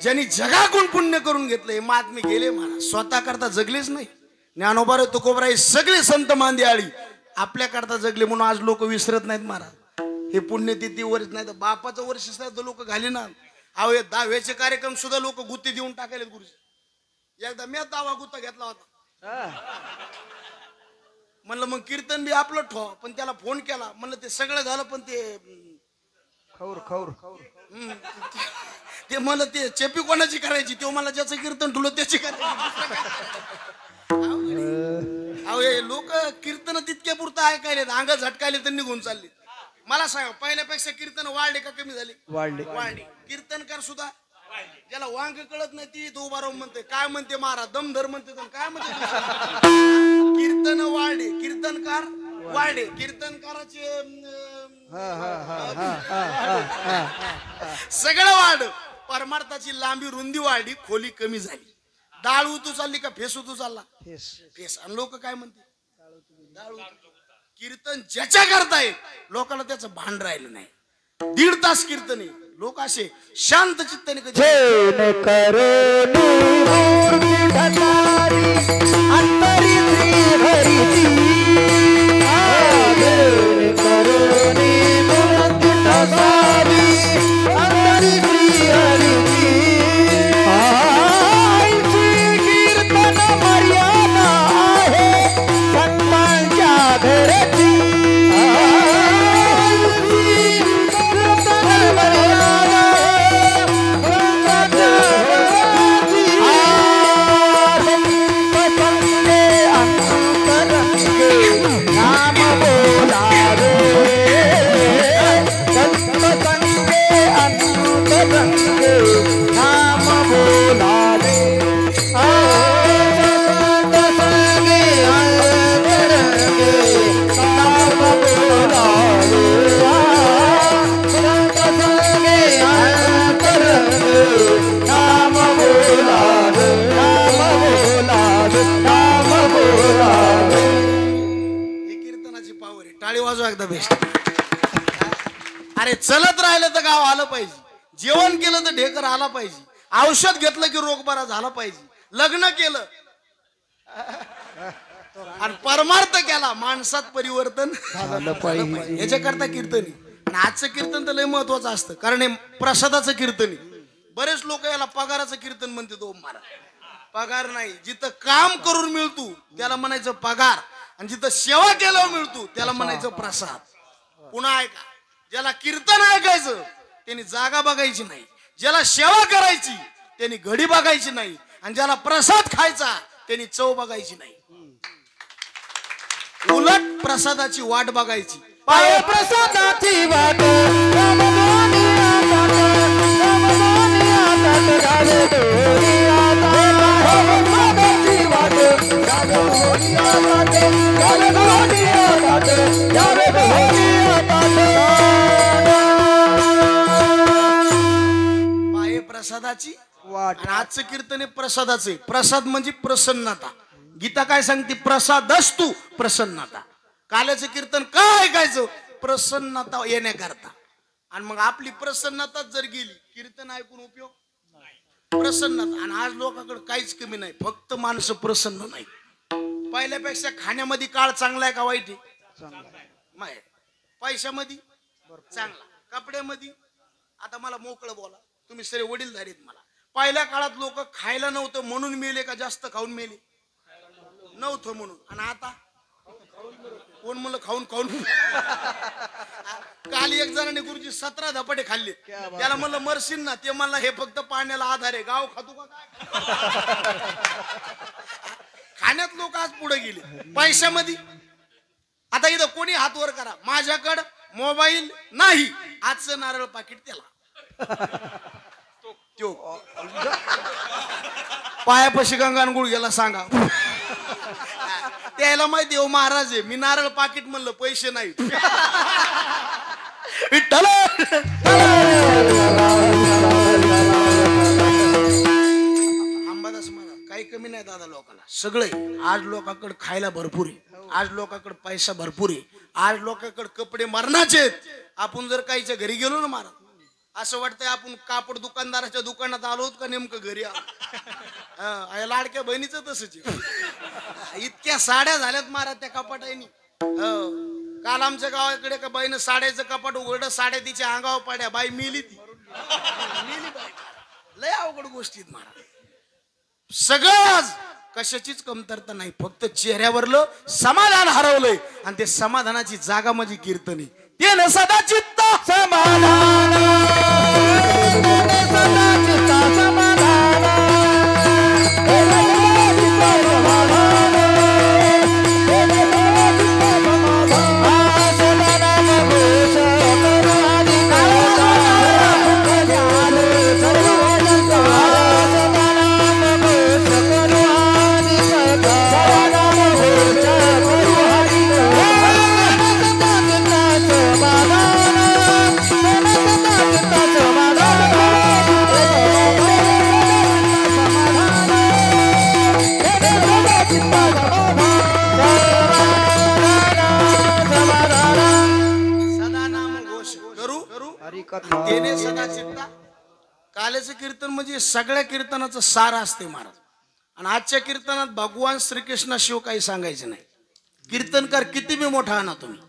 A: ज्यांनी जगाकडून पुण्य करून घेतलंय महात्मे गेले महाराज, स्वतः करता जगलेच नाही. ज्ञानोबा तुकोबराय सगळे संत मांदियाळी आपल्या करता जगले म्हणून आज लोक विसरत नाहीत महाराज. हे पुण्यतिथी वर्ष नाही तर बापाचं वर्ष तर लोक घाली ना. अहो हे दहाव्याचे कार्यक्रम सुद्धा लोक गुत्ती देऊन टाकायले गुरुजी. एकदा मी दावा गुत्ता घेतला होता. म्हणलं मग कीर्तन बी आपलं ठो, पण त्याला फोन केला. म्हणलं ते सगळं झालं पण ते ते मला ते चेपी कोणाची करायची, तो मला ज्याचं कीर्तन ठुलं त्याची करायची. अहो हे लोक कीर्तन तितक्या पुरतं ऐकायले, अंग झटकायले तर निघून चालले. मला सांगा पहिल्यापेक्षा कीर्तन वाढले का कमी झाले? वाढले. कीर्तनकार सुद्धा ज्याला वांग कळत नाही ती तो उभा राहून म्हणते काय म्हणते महाराज दमधर म्हणते काय म्हणते. कीर्तन वाढले, कीर्तनकार वाढले, कीर्तनकाराचे सगळं वाढ. परमार्थाची लांबी रुंदी वाढली, खोली कमी झाली. डाळ उतू चालली का फेस उतू चालला? फेस. आणि लोक काय म्हणते डाळ उतू. कीर्तन ज्याच्या करताय लोकांना त्याचं भान राहिलं नाही. 1.5 तास कीर्तन आहे, लोक असे शांत चित्ताने कधी बेस्ट. अरे चलत राहिलं तर गाव आलं पाहिजे, जेवण केलं तर ढेकर आला पाहिजे, औषध घेतलं की रोग बरा झाला पाहिजे, लग्न केलं आणि परमार्थ केला माणसात परिवर्तन झालं पाहिजे. याच्याकरता कीर्तनी. आजचं कीर्तन तर लय महत्वाचं असतं कारण हे प्रसादाचं कीर्तन. बरेच लोक याला पगाराचं कीर्तन म्हणते. तो महाराज पगार नाही, जिथं काम करून मिळतो त्याला म्हणायचं पगार, आणि जिथं सेवा केल्यावर मिळतो त्याला म्हणायचं प्रसाद. पुन्हा ऐका, ज्याला कीर्तन ऐकायचं त्यांनी जागा बघायची नाही, ज्याला सेवा करायची त्यांनी घडी बघायची नाही, आणि ज्याला प्रसाद खायचा त्यांनी चव बघायची नाही, उलट प्रसादाची वाट बघायची.
B: पाय प्रसादाची वाट
A: पाय प्रसादाची वाट. आजचं कीर्तन प्रसादाचे. प्रसाद म्हणजे प्रसन्नता. गीता काय सांगते? प्रसादस्तु प्रसन्नता. काल्याचं कीर्तन काय ऐकायचं? प्रसन्नता येण्याकरता. आणि मग आपली प्रसन्नता जर गेली कीर्तन ऐकून उपयोग प्रसन्नता. आणि आज लोकांकडे काहीच कमी नाही, फक्त माणसं प्रसन्न नाही. पहिल्यापेक्षा खाण्यामध्ये काळ चांगला आहे का वाईट आहे? पैशामध्ये चांगला, कपड्यामध्ये आता मला मोकळं बोला, तुम्ही सगळे वडीलधारीत मला. पहिल्या काळात लोक खायला नव्हतं म्हणून मेले का जास्त खाऊन मेले? नव्हतं म्हणून. आणि आता कोण म्हणलं खाऊन खाऊन? काल एक जणांनी गुरुजी 17 धपाटे खाल्ले. त्याला म्हणलं मरशील ना? ते म्हणला हे फक्त पाण्याला आधार आहे, गाव खातो का काय? खाण्यात लोक आज पुढे गेले पैशामध्ये. आता इथं कोणी हात वर करा, माझ्याकडं मोबाईल नाही, आजचं नारळ पाकिट त्याला पायापाशी गंगान गुळ गेला सांगा. त्याला माहिती हो महाराज आहे, मी नारळ पाकिट म्हणलं पैसे नाही. विठ्ठल अंबादास महाराज काही कमी नाही दादा लोकांना सगळे. आज लोकांकडे खायला भरपूर आहे, आज लोकांकडे पैसा भरपूर आहे, आज लोकांकडे कपडे मरणाचे आहेत. आपण जर काहीच्या घरी गेलो ना महाराज, असं वाटतंय आपण कापड दुकानदाराच्या दुकानात आलो होत का नेमकं घरी आलो. लाडक्या बहिणीचं तसंच आहे. इतक्या साड्या झाल्यात महाराज त्या कपाटानी. काल आमच्या गावाकडे का बाईनं साड्याचं कपाट उघडलं, साड्या तिच्या अंगावर पड्या, बाई मिली ती मिली बाई. लय अवघड गोष्टीत महाराज. सगळं कशाचीच कमतरता नाही, फक्त चेहऱ्यावरलं समाधान हरवलंय. आणि ते समाधानाची जागा माझी कीर्तनी. ते न सदा चित्त समाधान, सदा चित्त समाधान, तेने सदा चित्ता. कालेचं कीर्तन म्हणजे सगळ्या कीर्तनाचं सार असते महाराज. आणि आजच्या कीर्तनात भगवान श्रीकृष्ण शिव काही सांगायचे नाही. कीर्तनकार किती बी मोठा आणा तुम्ही,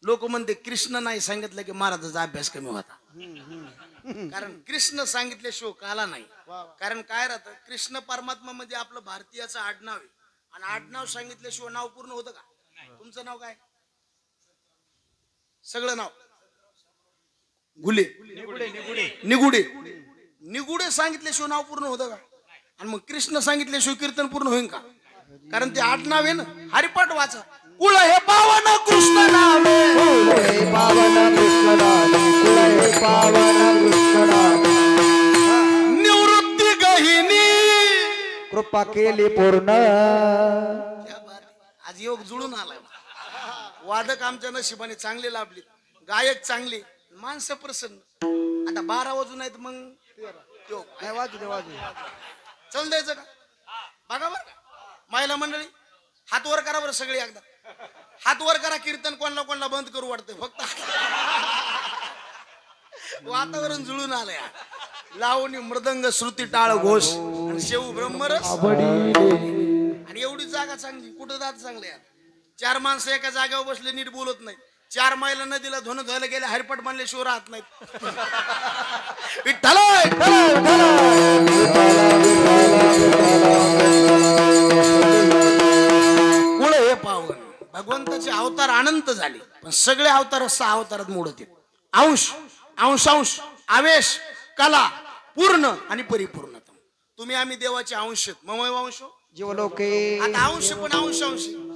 A: लोक म्हणते कृष्ण नाही सांगितलं की महाराजाचा अभ्यास कमी होता. कारण कृष्ण सांगितल्याशिवाय काला नाही. कारण काय राहतं, कृष्ण परमात्मा म्हणजे आपलं भारतीयाचं आडनाव आहे. आणि आडनाव सांगितल्याशिवाय नाव पूर्ण होतं का? तुमचं नाव काय? सगळं नाव गुले, निगुडे. निगुडे सांगितल्याशिवाय नाव पूर्ण होतं का? आणि मग कृष्ण सांगितल्याशिवाय कीर्तन पूर्ण होईल का? कारण ते आडनाव आहे ना. हरिपाठ वाचा. कुळ हे पावन कृष्ण नामे, पावन कृष्ण नामे, कुळ हे पावन कृष्ण नामे, निवृत्ती गहिनी
B: कृपा केली पूर्ण.
A: आज योग जुळून आलाय. वादक आमच्या नशिबाने चांगले लाभले, गायक चांगले, माणसं प्रसन्न. आता 12 वाजून आहेत मग
B: वाजू
A: चल द्यायचं का? बघा बरं महिला मंडळी हात वर करा बरं सगळे एकदा. हात वर करा. कीर्तन कोणाला कोणाला बंद करू वाटतंय फक्त. वातावरण जुळून आलंय. लावणी मृदंग श्रुती टाळ घोष आणि शेऊ ब्रह्मरस. आणि एवढी जागा चांगली, कुठं जात चांगले. 4 माणसं एका जागेवर बसले, नीट बोलत नाही. 4 मैला नदीला धुणं धुवायला गेले, हरिपाठ म्हणले शिव राहत नाहीत. कुळ हे पावन. भगवंताचे अवतार अनंत झाले, पण सगळे अवतार 6 अवतारात मोडत आहेत. अंश, अंशांश, आवेश, कला, पूर्ण आणि परिपूर्णता. तुम्ही आम्ही देवाचे अंश आहेत. ममय वंश
B: जीवलोके.
A: आता अंश पण अंश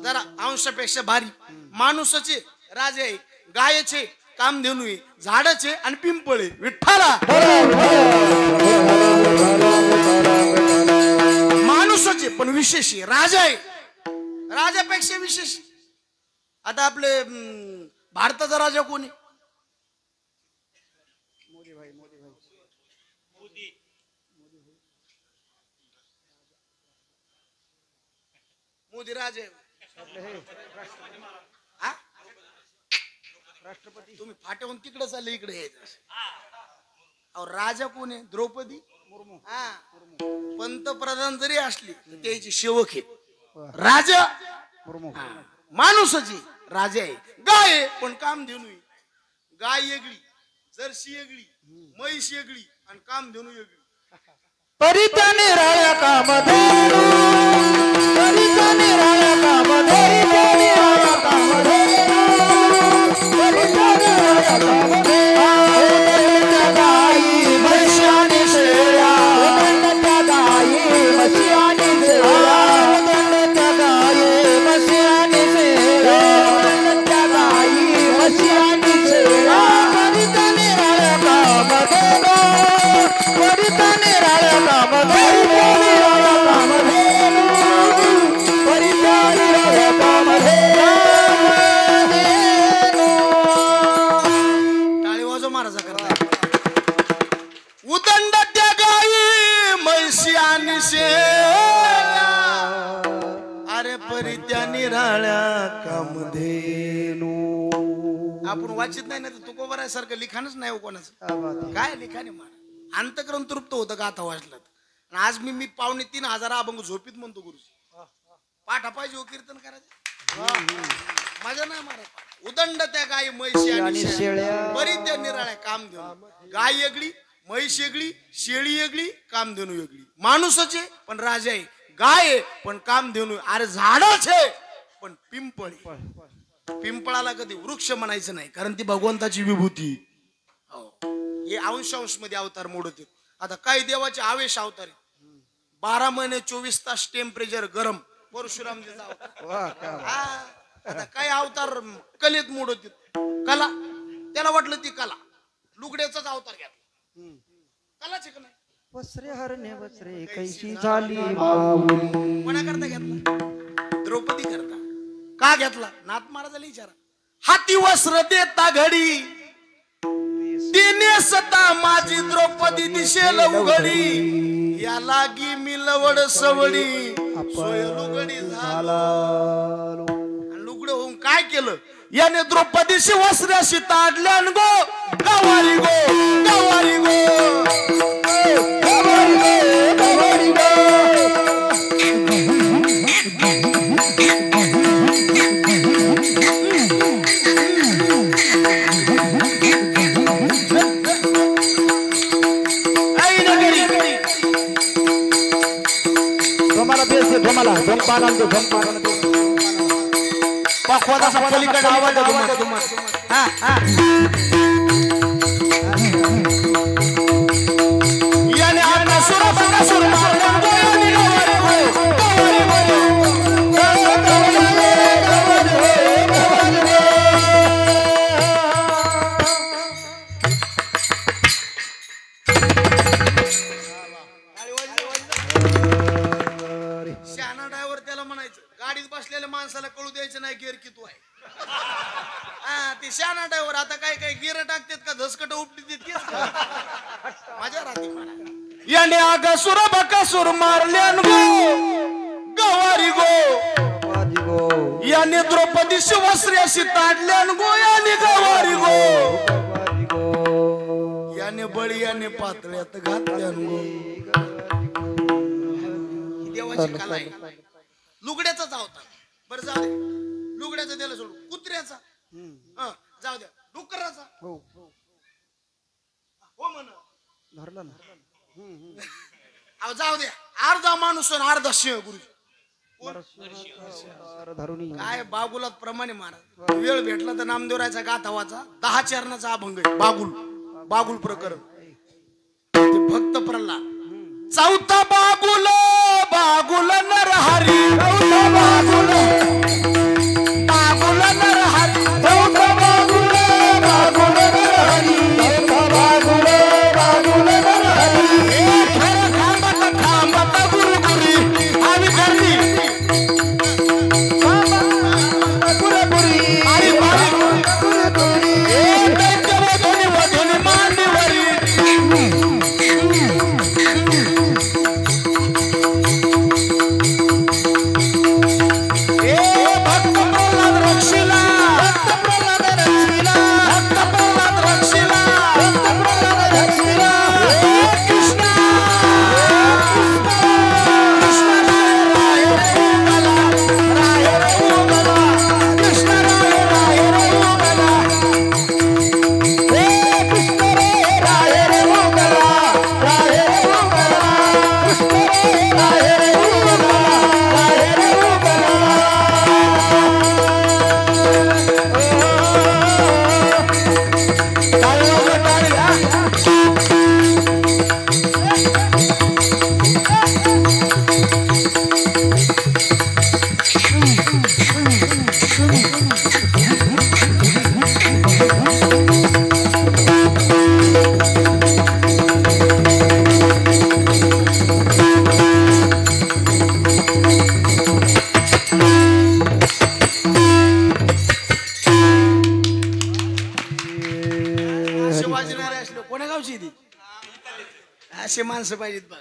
A: जरा अंशापेक्षा भारी. माणूसाचे राजे आहे, गायचे, कामधेनू आहे, झाडाचे आणि पिंपळे. विठ्ठला माणूसाचे पण विशेष आहे, राजा आहे, राजापेक्षा विशेष. आता आपले भारताचा राजा कोणी? मोदी राजे. राष्ट्रपती. तुम्ही फाट्याहून तिकडे चालले, इकडे यायचं. अहो राजा कोण आहे? द्रौपदी मुर्मू. पंतप्रधान जरी असली तर त्याची सेवक आहेत. राजा माणूसाची राजा आहे. गाय पण काम देणू. गाय वेगळी, जर्सी वेगळी, म्हैस वेगळी आणि काम देणू वेगळी.
B: परित्या निराळ्या कामधेनु परित्या निराळ्या कामधेनु निराळ्या कामधेनु परित्या निराळ्या कामधेनु उदंडत्या गाई म्हशी आणि शेळ्या उदंडत्या गाई म्हशी आणि शेळ्या उदंडत्या गाई म्हशी आणि शेळ्या उदंडत्या गाई म्हशी आणि शेळ्या परित्या निराळ्या कामधेनु परित्या निराळ्या कामधेनु निराळ्या कामधेनु परित्या निराळ्या कामधेनु.
A: टाळी वाजव महाराजा करता. उदंडत्या गाई म्हशी आणि शेळ्या अरे परित्या निराळ्या कामधेनु. आपण वाचित नाही ना तुकोबरासारखं लिखाणच नाही हो कोणाचं. काय लिखाणे महाराज अंतकरण तृप्त होतं गाथा वाचलं. आज मी 2,500 अभंग झोपीत म्हणतो गुरुजी. पाठा पाहिजे हो कीर्तन करायचं माझं नाही महाराज. उदंड त्या गाय म्हैशी आणि शेळ्या परित्या निराळ्या काम देणू. गाय वेगळी म्हैस वेगळी शेळी वेगळी काम देणू वेगळी. माणूसच आहे पण राजा आहे. गाय आहे पण काम देणू. अरे झाडच आहे पण पिंपळ. पिंपळाला कधी वृक्ष म्हणायचं नाही कारण ती भगवंताची विभूती. हे अंश मध्ये अवतार मोडत. आता काही देवाचे आवेश अवतार आहेत. 12 महिने 24 तास टेम्परेचर गरम परशुरामजीचा अवतार. आता काही अवतार कलेत मोडत. कला त्याला वाटलं ती कला लुगड्याचाच अवतार घ्या. कलाच का नाही.
B: वस्त्रे हरणे वस्त्रे कैसी झाली माऊली.
A: कोणाकरता घेतला. द्रौपदी करता. का घेतला नाथ महाराजाला विचारा. हाती वस्त्र देता घडी तिने सता माझी द्रौपदी दिशेल उघडी. या लागी मी लवड सवडी सोय लुगडी झाला. लुगडं होऊन काय केलं याने द्रौपदीशी वस्त्राशी ताडल्यान गो गवारी गो गवारी गो गवारी गो गवारी गो. पलीकडे आवाज याने आपला सुर बघा सुर मारला शहाणा ड्रायव्हर त्याला म्हणायचं. गाडीत बसलेल्या माणसाला कळू द्यायचं नाही गिअर की तू आहे. ते शहाणा ड्रायव्हर. आता काय काय गिअर टाकतात का धसकट उपटी माझ्या राहते. याने आग सुर बका सुर मारल्यान गो गवारी गो. याने द्रौपदी शिवस्त्र्याशी ताडल्यान गो याने गवारी गो. याने बळी याने पातळ्यात घातल्यान गो. देवाची कला आहे. लुगड्याचाच अवतार. बरं जाऊ दे लुगड्याचा त्याला सोडू. कुत्र्याचा जाऊ द्या. डुकराचा हो म्हण जाऊ द्या. अर्धा माणूस आणि अर्धा सिंह गुरुजी. काय बागुलात प्रमाणे महाराज. वेळ भेटला तर नामदेवरायचा गाथा वाचा. 10 चरणाचा अभंग आहे. बागुल प्रकरण. ते भक्त प्रल्हाद. चौथा बागुल बागुल नरहरी. चौथा बागुल बागुल नरहरी. चौथा बागुल बागुल नरहरी. चौथा बागुल बागुल नरहरी. खर खांबत खांबत गुरुगुरी आणि करली गुरुगुरी आणि गुरुगुरी. दैत्यवधूनी वधूनी मांडीवरी. असे माणसं पाहिजेत बघा.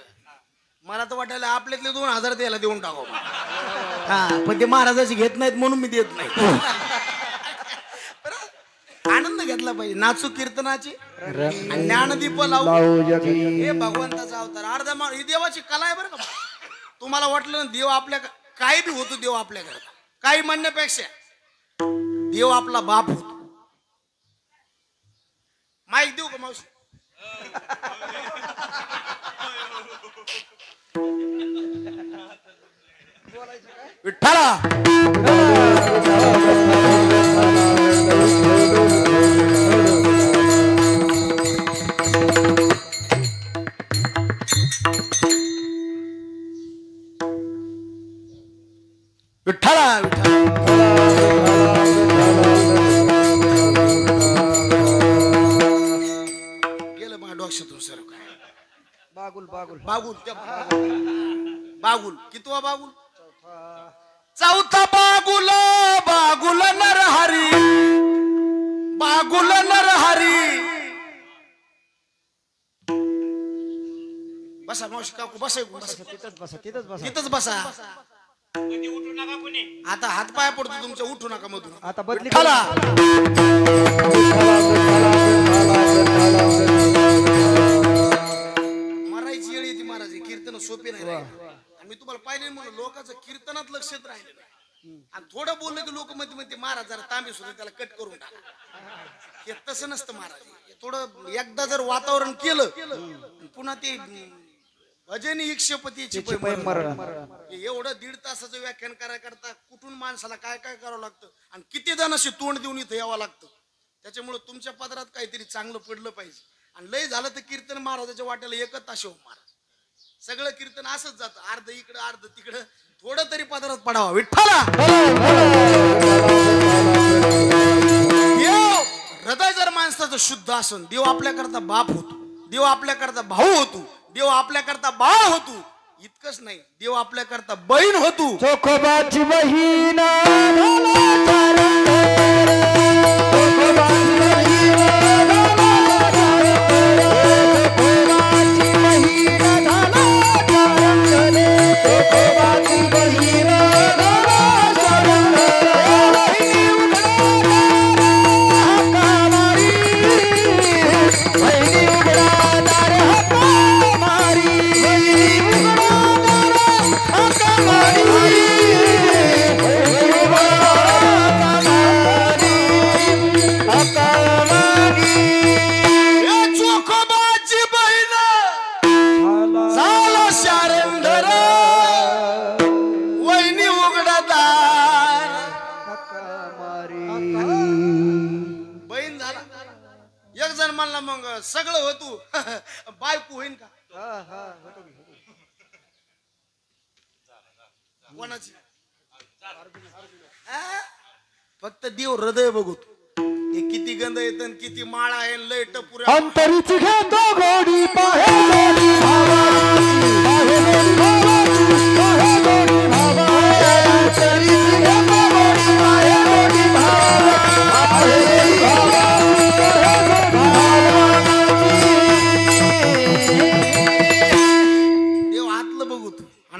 A: मला तर वाटायला आपल्यातले 2000 द्यायला देऊन टाकाव. हा पण ते महाराजाची घेत नाहीत म्हणून मी देत नाही. आनंद घेतला पाहिजे. नाचू कीर्तनाची आणि ज्ञानदीप लावू. हे भगवंताचा अवतार. अर्धा ही देवाची कला आहे बरं का. तुम्हाला वाटलं ना देव आपल्या काही बी होतो, देव आपल्याकडे काही म्हणण्यापेक्षा देव आपला बाप होतो. माईक देऊ का मावशी? विठ्ठला विठ्ठला गेलं माझ्या डोक्यातून सर. काय
B: बागुल बागुल
A: बागुल बागुल कितवा बागुल? चौथा बागुल. बागुल नरहरी. बागुल नरहरी. बसा मावशी काकू बसा.
B: तिथंच बसा तिथंच बसा
A: तिथंच बसा. आता हात पाया पडतो तुमच्या. उठू नका मधून.
B: आता बदली
A: विठ्ठला मरायची येळ येते महाराज. कीर्तन सोपे नाही राहिले. आणि मी तुम्हाला पाहिले म्हणून लोकांचं कीर्तनात लक्ष राहिले नाही. आणि थोडं बोललं की लोक म्हणते महाराज जरा तांबे सुद्धा त्याला कट करून टाका. हे तसं नसतं महाराज. थोडं एकदा जर वातावरण केलं पुन्हा ते भजनी इक्षपतीची एवढं 1.5 तासाचं व्याख्यान करायकरता कुठून माणसाला काय काय करावं लागतं आणि किती जणांशी तोंड देऊन इथं यावं लागतं. त्याच्यामुळे तुमच्या पदरात काहीतरी चांगलं पडलं पाहिजे. आणि लय झालं तर कीर्तन महाराजाच्या वाट्याला 1 तास हो महाराज. सगळं कीर्तन असंच जातं. अर्ध इकडं अर्ध तिकडं. थोडं तरी पदरात पडावा. विठ्ठला देव हृदय जर माणसाचं शुद्ध असून देव आपल्याकरता बाप होतो. देव आपल्याकरता भाऊ होतो. देव आपल्याकरता बाळ होतो. इतकंच नाही देव आपल्याकरता बहीण होतो.
B: चोखोबाची बहीण
A: सगळं होतो. बायको होईन का कोणाची? फक्त देव हृदय बघतो. हे किती गंध येत किती माळा आहे लय टपुऱ्या.
B: अंतरीची घेतो गोडी पाहे गोडी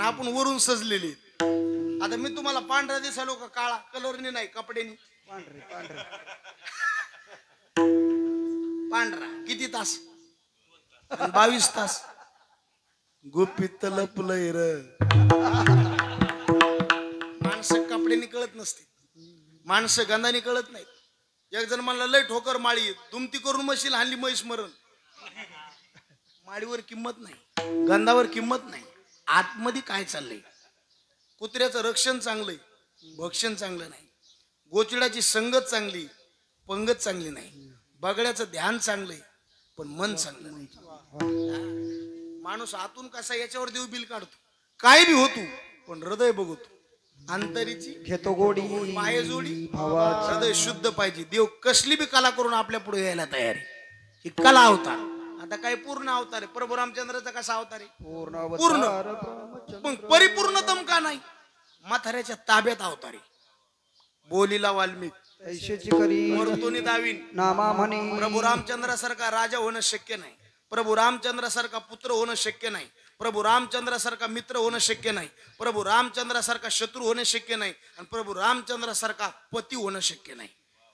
A: आपण वरून सजलेली. आता मी तुम्हाला पांढरा दिसालो का काळा? कलरने नाही कपड्यानी. पांढरा. किती तास? 22 तास. गुपित लपलंय र. माणसं कपड्यानी कळत नसते. माणसं गंधाने कळत नाहीत. एक जण म्हणला लय ठोकर माळी दुमती करून म्हशील हानली म्हैस मरण. माळीवर किंमत नाही. गंधावर किंमत नाही. आतमध्ये काय चाललंय? कुत्र्याचं रक्षण चांगलंय, भक्षण चांगलं नाही. गोचिडाची संगत चांगली, पंगत चांगली नाही. बगड्याचं ध्यान चांगलंय पण मन चांगलं नाही. माणूस आतून कसा याच्यावर देव बिल काढतो. काय बी होतो पण हृदय बघतो. अंतरीची
B: घेतो गोडी
A: पाय जोडी. हृदय शुद्ध पाहिजे. देव कसली बी कला करून आपल्या पुढे यायला तयार आहे. ही कला अवतार. आता काय पूर्ण अवतार आहे. प्रभू रामचंद्राचा कसा अवतार आहे? पूर्ण. पण परिपूर्णतम का नाही? म्हाताऱ्याच्या ताब्यात अवतार आहे. बोलीला वाल्मिक
B: ऐशेची करी
A: मर्तोनी दावीन
B: नामा म्हणे.
A: प्रभू रामचंद्रासारखा राजा होणं शक्य नाही. प्रभू रामचंद्रासारखा पुत्र होणं शक्य नाही, प्रभू रामचंद्रासारखा मित्र होणं शक्य नाही, प्रभू रामचंद्रासारखा शत्रू होणं शक्य नाही, आणि प्रभू रामचंद्रासारखा पती होणं शक्य नाही.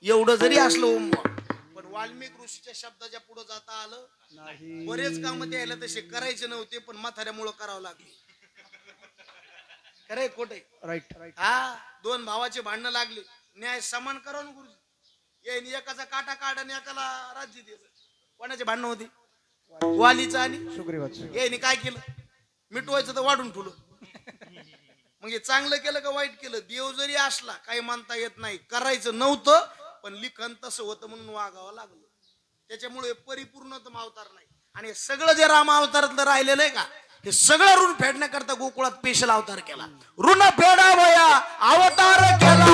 A: एवढं जरी असलं ओंबा, पण वाल्मिक ऋषीच्या शब्दाच्या पुढे जाता आलं नाही. बरेच काम द्यायला तसे करायचे नव्हते, पण म्हाताऱ्यामुळं करावं लागले. खरंय खोटे?
B: राईट.
A: हा, दोन भावाचे भांडणं लागले, न्याय समान करा ना गुरुजी. याने एकाचा काटा काढ आणि एकाला राज्य दिलं. कोणाचे भांडणं होते? वालीचं आणि
B: सुग्रीवाचं.
A: याने काय केलं? मिटवायचं तर वाढून ठेवलं. मग हे चांगलं केलं का वाईट केलं? देव जरी असला काही मानता येत नाही, करायचं नव्हतं पण लिखन तसं होतं म्हणून वागावं लागलं. त्याच्यामुळे परिपूर्णतम अवतार नाही. आणि हे सगळं जे राम अवतारातलं राहिलेलं आहे का, हे सगळं ऋण फेडण्याकरता गोकुळात स्पेशल अवतार केला. ऋण फेडावया अवतार केला.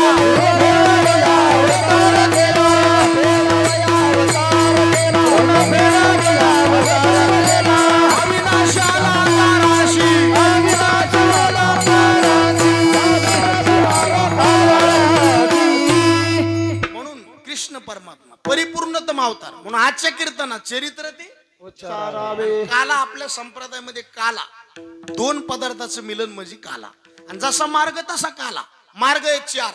A: म्हणून कृष्ण परमात्मा परिपूर्णतम अवतार म्हणून आजच्या कीर्तनात चरित्र ते काला. आपल्या संप्रदायामध्ये काला दोन पदार्थाचं मिलन म्हणजे काला. आणि जसा मार्ग तसा काला. मार्ग एक चार: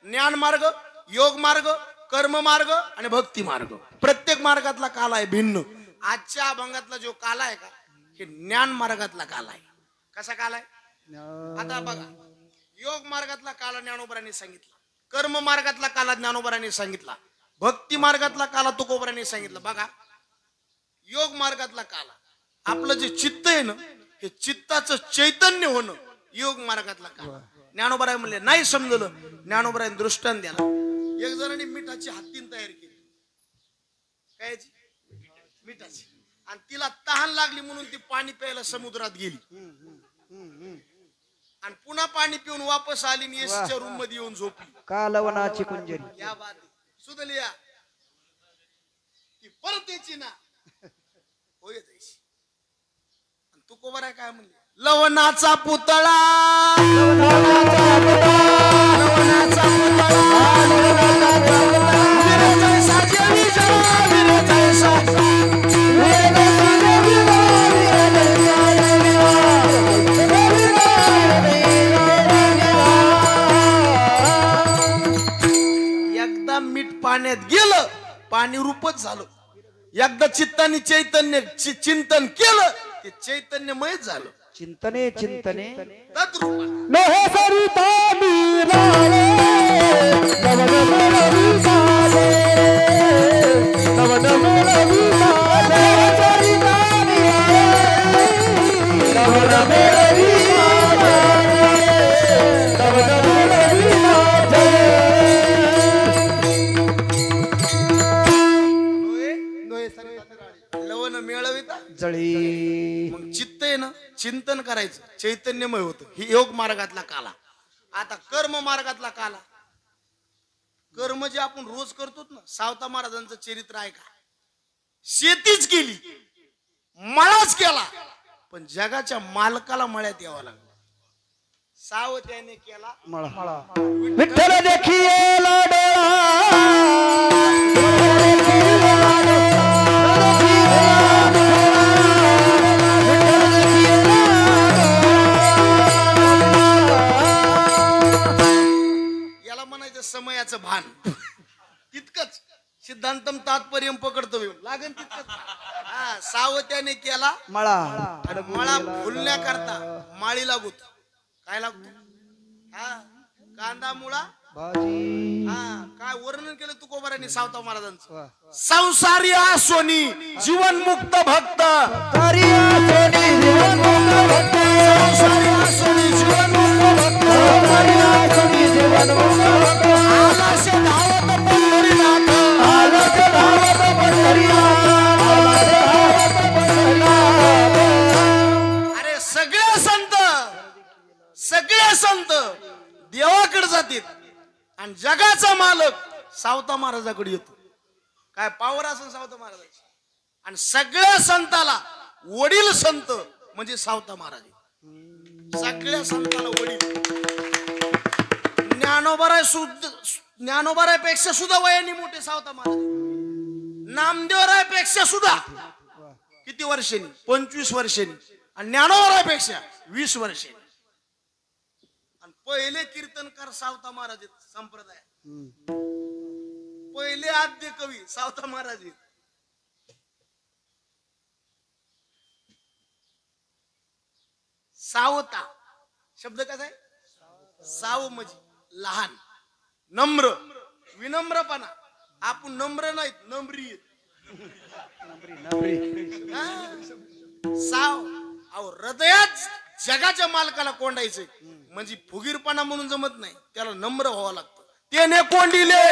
A: ज्ञान मार्ग, योग मार्ग, कर्म मार्ग आणि भक्ती मार्ग. प्रत्येक मार्गातला काला आहे भिन्न. आजच्या अभंगातला जो काला आहे का, हे ज्ञान मार्गातला काला आहे. कसा काला आहे? आता बघा, योग मार्गातला काला ज्ञानोबरांनी सांगितला, कर्म मार्गातला काला ज्ञानोबरांनी सांगितला, भक्ती मार्गातला काला तुकोबरांनी सांगितला. बघा, योग मार्गातला काला आपलं जे चित्त आहे ना, हे चित्ताचं चैतन्य होणं योग मार्गातला काला. ज्ञानोबराय म्हणले नाही समजलं, ज्ञानोबराय दृष्टांत द्याला. एक जणांनी मिठाची हत्तीन तयार केली, कायची? मिठाची. आणि तिला तहान लागली म्हणून ती पाणी प्यायला समुद्रात गेली, आणि पुन्हा पाणी पिऊन वापस आली आणि एसीच्या रूम मध्ये येऊन झोपली.
B: कालवनाची कुंजरी.
A: या बात सुधलिया ती परत यायची ना, होय जायची. तू कोबरा काय म्हणले? लवणाचा पुतळा, लवणाचा पुतळा, लवणाचा पुतळा, एकदा मीठ पाण्यात गेलं, पाणी रूपच झालं. एकदा चित्ताने चैतन्य चिंतन केलं, ते चैतन्यमयच झालं.
B: चिंतने चिंतने
A: तद्रूप
B: लोहे सरिता मीराले नवन मेरी साले नवन मेरी साले सरिता मीराले नवन मेरी साले नवन मेरी साले.
A: लवण मिळविता
B: जळी.
A: मग चित्त आहे ना, चिंतन करायचं, चैतन्यमय होतं. ही योग मार्गातला काला. आता कर्म मार्गातला काला, कर्म जे आपण रोज करतो ना, सावता महाराजांचं चरित्र आहे का, शेतीच केली, मळाच केला, पण जगाच्या मालकाला मळ्यात यावं लागलं. सावत्याने केला
B: मळा. विठ्ठल देखिए लाडोळा
A: समयाचं भान. तितकंच सिद्धांतम तात्पर्य पकडतो लागेल तितकंच. हा, सावत्याने केला
B: मळा.
A: आणि मळा फुलण्याकरता माळी लागतो. काय लागतो? हा, कांदा मुळा
B: भाजी.
A: हा, काय वर्णन केलं तुकोबारांनी सावता महाराजांचं. संसारी सोनी जीवन मुक्त भक्त, संसारी सोनी जीवन मुक्त भक्त, जीवन मुक्त भक्त. आलाशे धावत पंढरीनाथ, आलाशे धावत पंढरीनाथ, आलाशे धावत पंढरीनाथ. अरे सगळे संत देवाकडे जातात आणि जगाचा मालक सावता महाराजाकडे येतो. काय पावर असेल सावता महाराजाची. आणि सगळ्या संताला वडील संत म्हणजे सावता महाराज. सगळ्या संताला वडील. ज्ञानोबारापेक्षा सुद्धा वयाने मोठे सावता महाराज. नामदेवरायपेक्षा सुद्धा किती वर्षांनी? 25 वर्षांनी. आणि ज्ञानोबरापेक्षा 20 वर्षांनी. आणि पहिले कीर्तनकार सावता महाराज आहेत संप्रदाय. पहिले आद्य कवी सावता महाराज आहेत. सावता शब्द कसा आहे? साव म्हणजे लहान, नम्र, विनम्रपणा. आपण नम्र नाहीत, नम्री आहेत. साव अहो हृदयात जगाच्या मालकाला कोंडायचंय म्हणजे फुगीरपणा म्हणून जमत नाही, त्याला नम्र व्हावं लागतं. त्याने कोंडिले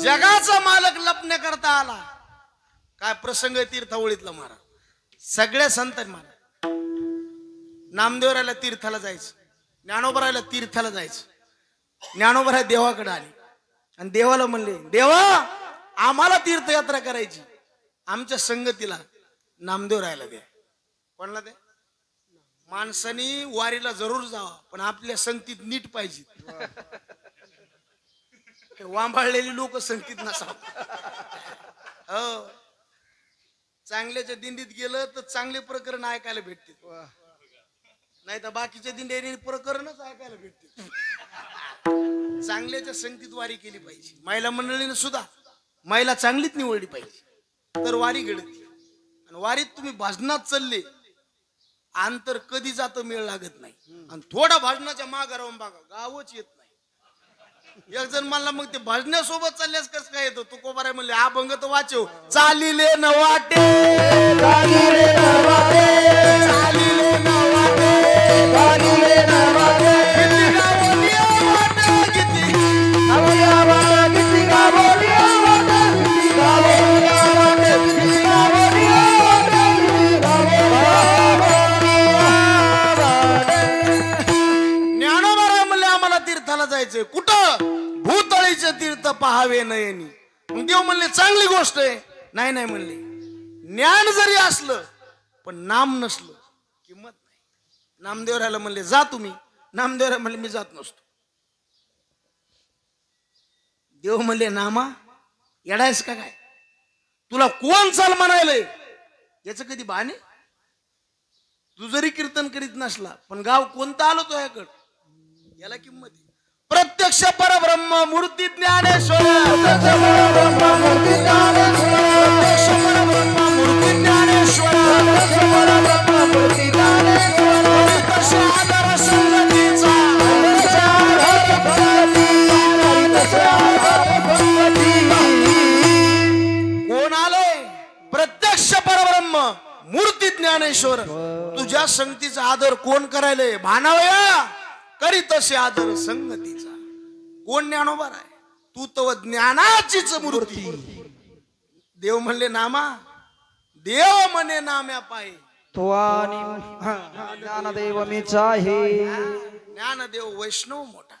A: जगाचा मालक लपण्या करता आला. काय प्रसंग तीर्थावळीतला महाराज. सगळ्या संत महाराज नामदेवरायला तीर्थाला जायचं, ज्ञानोबरायला तीर्थाला जायचं. ज्ञानोबराय देवाकडे आले आणि देवाला म्हणले, देवा आम्हाला तीर्थयात्रा करायची, आमच्या संगतीला नामदेवरायला द्या. कोणाला द्या? माणसानी वारीला जरूर जावा पण आपल्या संगतीत नीट पाहिजे. वांभाळलेली लोक संगतीत नसावं. हो, चांगल्याच्या दिंडीत गेलं तर चांगले प्रकरण ऐकायला भेटते, नाही तर बाकीच्या दिंडी प्रकरणच ऐकायला भेटते. चांगल्याच्या संगतीत वारी केली पाहिजे. महिला मंडळीने सुद्धा महिला चांगलीच निवडली पाहिजे तर वारी घडते. आणि वारीत तुम्ही भजनात चालले अंतर कधी जातं मेळ लागत नाही. आणि थोडा भजनाच्या मागे राहून बघा गावच येत नाही. एक जण म्हणला मग ते भजनासोबत चालल्यास कस काय येतो? तू कोबाराय म्हणले अभंग तर वाचव. चालिले न वाटे, चालिले न वाटे, चालिले न वाटे, चालिले न वाटे, किती गावोलिया वाटे, किती गावोलिया वाटे, किती गावोलिया वाटे, किती गावोलिया वाटे, किती गावोलिया वाटे, किती गावोलिया वाटे. ज्ञानोबराय म्हणले आम्हाला तीर्थाला जायचंय. कुठं? भूतळीचे तीर्थ पहावे नयनी. मग देव म्हणले चांगली गोष्ट आहे. नाही नाही म्हणले, ज्ञान जरी असलं पण नाम नसलं किंमत नाही. नामदेवरायला म्हणले जा तुम्ही. नामदेवराय म्हणले मी जात नसतो. देव म्हणले नामा येडायस का काय? तुला कोण चाल म्हणायलंय? याच कधी बाने? तू जरी कीर्तन करीत नसला पण गाव कोणता आलो तो याकड, याला किंमत आहे. प्रत्यक्ष परब्रह्म मूर्ती ज्ञानेश्वर, प्रत्यक्ष परब्रह्म मूर्ती ज्ञानेश्वर, प्रत्यक्ष परब्रह्म मूर्ती ज्ञानेश्वर, प्रत्यक्ष परब्रह्म मूर्ती ज्ञानेश्वर. तसे आदर संगतीचा, कोण आले? प्रत्यक्ष परब्रह्म मूर्ती ज्ञानेश्वर. तुझ्या संगतीचा आदर कोण करायले? भानावया करी तसे आदर संगतीचा. कोण? ज्ञानोबराय. तू तो ज्ञानाचीच मूर्ती. देव म्हणले नामा, देव म्हणे नाम्या पाय
B: तो आणि ज्ञानदेव मीच आहे.
A: ज्ञानदेव वैष्णव मोठा.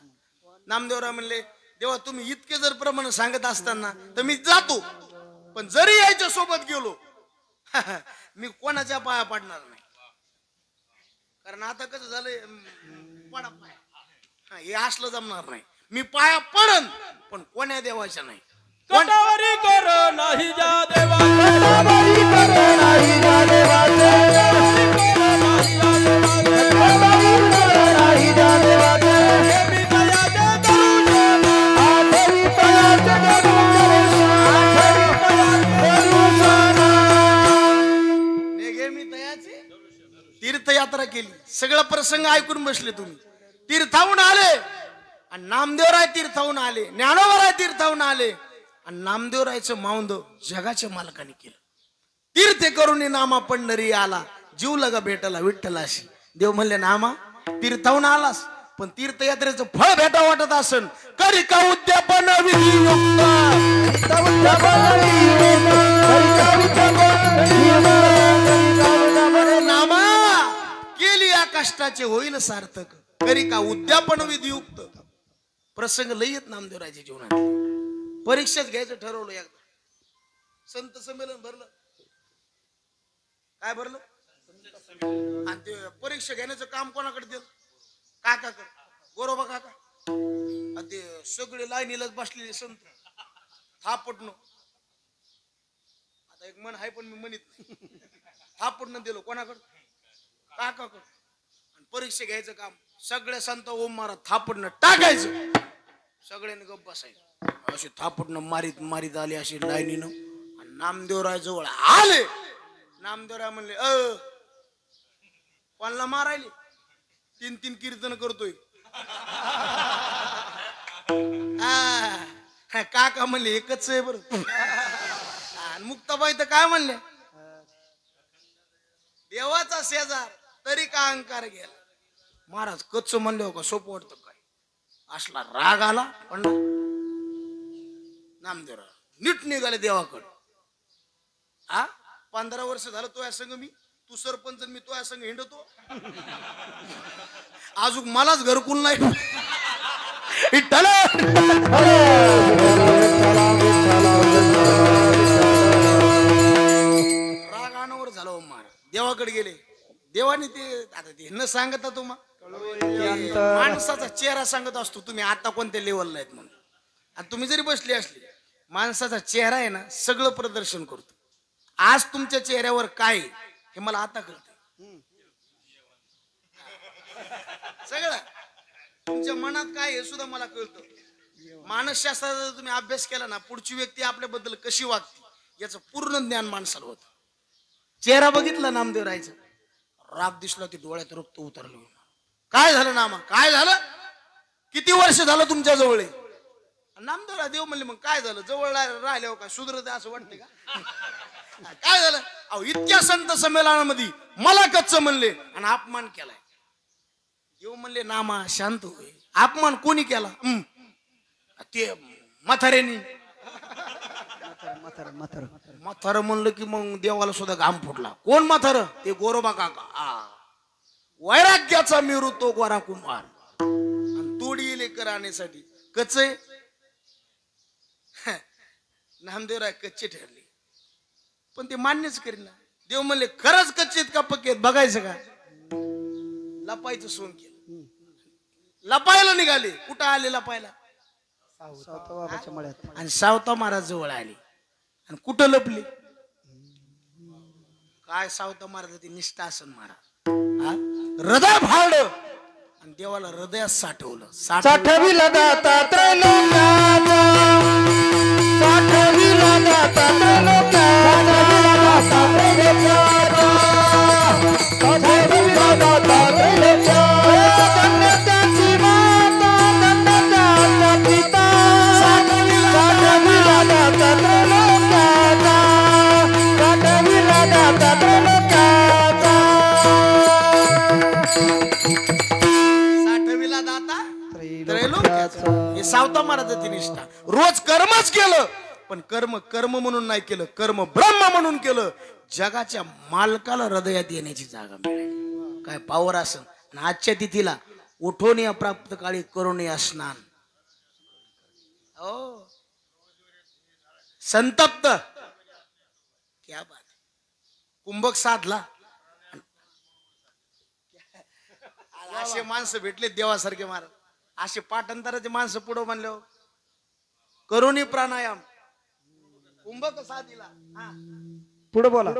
A: नामदेवराय म्हणले देवा तुम्ही इतके जर प्रमाण सांगत असताना तर मी जातो, पण जरी याच्या सोबत गेलो मी कोणाच्या पाया पडणार नाही. कारण आता कसं झालंय, पडा पाया हे असलं जमणार नाही. मी पाया पडन पण कोण्या देवाच्या नाही.
C: कटावरी कर नाही जा देवा,
B: कटावरी कर नाही जा देवा, कटावरी कर नाही जा देवा.
C: मी दयाचे दरुशन,
B: आठवी तयाचे दरुशन, आठवी तयाचे दरुशन.
A: नेगे मी दयाचे तीर्थयात्रा केली. सगळं प्रसंग ऐकून बसले तुम्ही. तीर्थाहून आले आणि नामदेवराय तीर्थाहून आले, ज्ञानोबराय तीर्थाहून आले आणि नामदेवरायचं माऊंद जगाच्या मालकाने केलं. तीर्थ करून नामा पंढरी आला, जीव लगा भेटला विठ्ठलाशी. देव म्हणले नामा तीर्थाहून आलास पण तीर्थयात्रेचं फळ भेटा वाटत असन करी का उद्यापन विधियुक्त अरे नामा केली या कष्टाचे होईल सार्थक करी का उद्यापन विधियुक्त. प्रसंग लई येत नामदेवराच्या जीवनात. परीक्षेत घ्यायचं ठरवलं एकदा. संत संमेलन भरलं. काय भरलं? आणि ते परीक्षा घेण्याचं काम कोणाकडे दिलं? काकाकडे. गोरोबा काका. आणि ते सगळे लाईनीलाच बसलेले संत थापटणं. आता एक मन आहे पण मी म्हणत नाही. थापटणं दिलं कोणाकडे? काकाकडे. आणि परीक्षा घ्यायचं काम सगळे संत ओम मारा थापटणं टाकायचं. सगळ्यांनी गप्प बसायचं. अशी थापटणं मारीत मारीत आली अशी लाईनीनं आणि नामदेवराय जवळ आले. नामदेवराय म्हणले कोणाला मारायले? 3 कीर्तन करतोय. काका म्हणले एकच आहे बरं. मुक्ताबाई तर काय म्हणले? देवाचा शेजार तरी का अहंकार गेला. महाराज कच्च म्हणले हो का सोपं वाटतं काय? असला राग आला पण नामदेवराय नीट निघाले देवाकडे. 15 वर्ष झालं तो या संघ मी, तू सरपंच मी तो या संघ हिंडतो. अजून मलाच घरकुल नाही. राग आणावर झाला महाराज. देवाकडे गेले. देवाने ते आता ते न सांगता तुम्हाला माणसाचा चेहरा सांगत असतो तुम्ही आता कोणत्या लेवलला आहेत म्हणून. आणि तुम्ही जरी बसली असली माणसाचा चेहरा आहे ना सगळं प्रदर्शन करतो. आज तुमच्या चेहऱ्यावर काय हे मला आता कळतं. सगळं तुमच्या मनात काय हे सुद्धा मला कळतं. मानसशास्त्राचा तुम्ही अभ्यास केला ना पुढची व्यक्ती आपल्याबद्दल कशी वागते याचं पूर्ण ज्ञान माणसाला होतं. चेहरा बघितला नामदेवरायचा राग दिसला ते डोळ्यात रक्त उतरलं. काय झालं नामा? काय झालं? किती वर्ष झालं तुमच्या जवळ? नामदेवराय देव म्हणले मग काय झालं? जवळ राहिल्यावर काय सुधरत असं वाटते का? काय झालं? अहो इतक्या संत संमेलनामध्ये मला कच्च म्हणले आणि अपमान केलाय. देव म्हणले नामा शांत होय. अपमान कोणी केला? ते म्हाताऱ्यानी. म्हातार म्हणलं की मग देवाला सुद्धा घाम फुटला. कोण म्हातार? ते गोरोबा काका. वैराग्याचा मेरू तो गोरा कुमार. आणि तोडी येले कराण्यासाठी कच्चे नामदेवराय कच्चे ठरले पण ते मान्यच करीना. देव म्हणले खरंच कच्चेत का पक्केत बघायचं का? लपायचं सोंग केलं. लपायला निघाले. कुठं आले लपायला? आणि सावता महाराज जवळ आले. आणि कुठं लपले? काय सावता महाराज ते निष्ठा असन महाराज. हृदय भावलं आणि देवाला हृदयात साठवलं.
B: साठविला दाता त्रैलोक्याचा, साठविला दाता त्रैलोक्याचा, साठविला दाता त्रैलोक्याचा. धन्य त्याची माता, धन्य त्याचा पिता, साठविला दाता त्रैलोक्याचा, साठविला दाता त्रैलोक्याचा.
A: साठविला दाता त्रैलोक्याचा. हे सावता महाराजाची निष्ठा. रोज कर्मच केलं पण कर्म कर्म म्हणून नाही केलं, कर्म ब्रह्म म्हणून केलं. जगाच्या मालकाला हृदयात येण्याची जागा मिळाली. काय पावर असं. आजच्या तिथीला उठून या प्राप्त काळी करून या स्नान. हो संतप्त क्या बात. कुंभक साधला. असे माणसं भेटले देवासारखे महाराज. असे पाठांतराचे माणसं पुढं म्हणल्यावर करुणी प्राणायाम कुंभक साधीला.
B: पुढे बोला.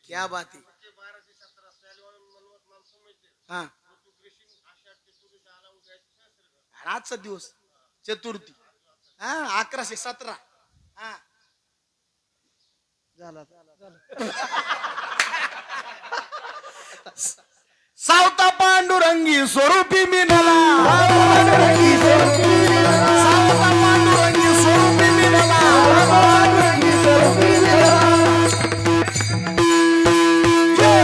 A: क्या बात आहे. हा आजचा दिवस चतुर्थी. 1117. हा
B: झाला.
A: सावता पांडुरंगी स्वरूपी मिळाला. सावता पांडुरंगी स्वरूपी मिळाला.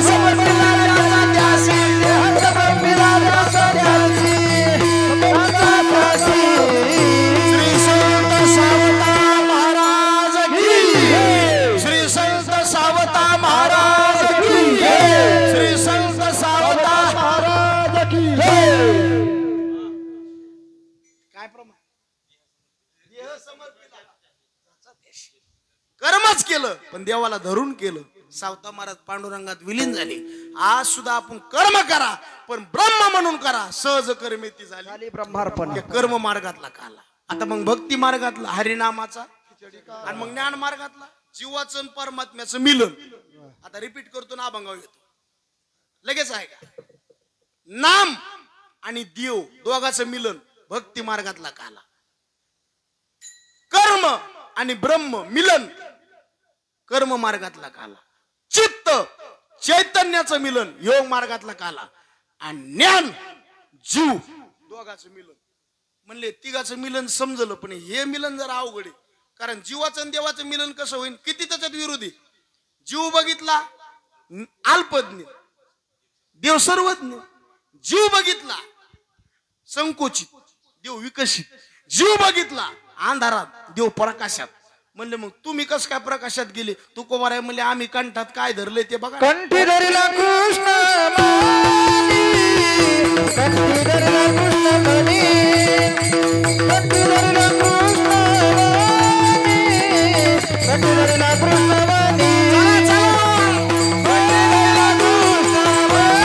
B: समजला
A: देह समर्पिला कर्मच केलं पण देवाला धरून केलं. सावता महाराज पांडुरंगात विलीन झाले. आज सुद्धा आपण कर्म करा पण ब्रह्म म्हणून करा. सहज कर्मेती झाली
B: ब्रह्मार्पण.
A: कर्म मार्गातला काला. आता मग भक्ती मार्गातला हरिनामाचा आणि मग ज्ञान मार्गातला जीवाचं आणि परमात्म्याचं मिलन. आता रिपीट करतो ना अभंगाव येतो लगेच आहे का. नाम आणि देव दोघांचं मिलन भक्ती मार्गातला काला. कर्म आणि ब्रह्म मिलन कर्म मार्गातला काला. चित्त चैतन्याचं मिलन योग मार्गातला काला. आणि ज्ञान जीव दोघांचं मिलन. म्हणले तिघाचं मिलन समजलं पण हे मिलन जरा अवघड आहे. कारण जीवाचं आणि देवाचं मिलन कसं होईल. किती त्याच्यात विरोधी. जीव बघितला अल्पज्ञ देव सर्वज्ञ. जीव बघितला संकोचित देव विकसित. जीव बघितला अंधारात देव प्रकाशात. म्हणले मग तुम्ही कस काय प्रकाशात गेले. तू कुमार आहे म्हणले आम्ही कंठात काय धरले ते बघा.
B: कंठी धरला कृष्ण मणी, कंठी धरला कृष्ण मणी, कंठी धरला कृष्ण मणी, कंठी धरला कृष्ण मणी, कंठी धरला कृष्ण मणी,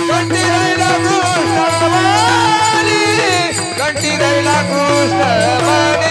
B: कंठी धरला कृष्ण मणी, कंठी धरला कृष्ण मणी.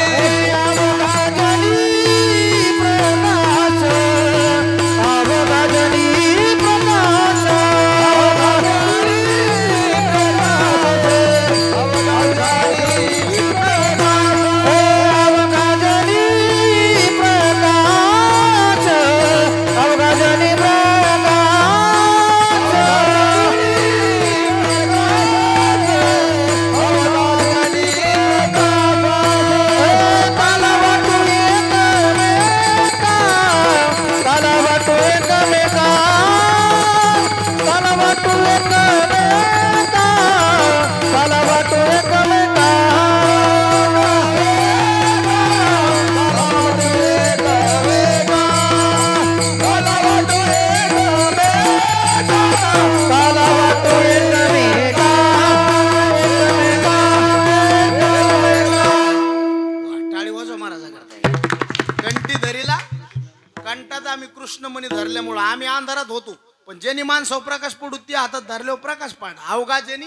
A: कंठात आम्ही कृष्णमणी धरल्यामुळं आम्ही अंधारात होतो पण ज्यांनी माणसावर प्रकाश पडू ते हातात धरल्यावर प्रकाश पाडा अवघा ज्यांनी.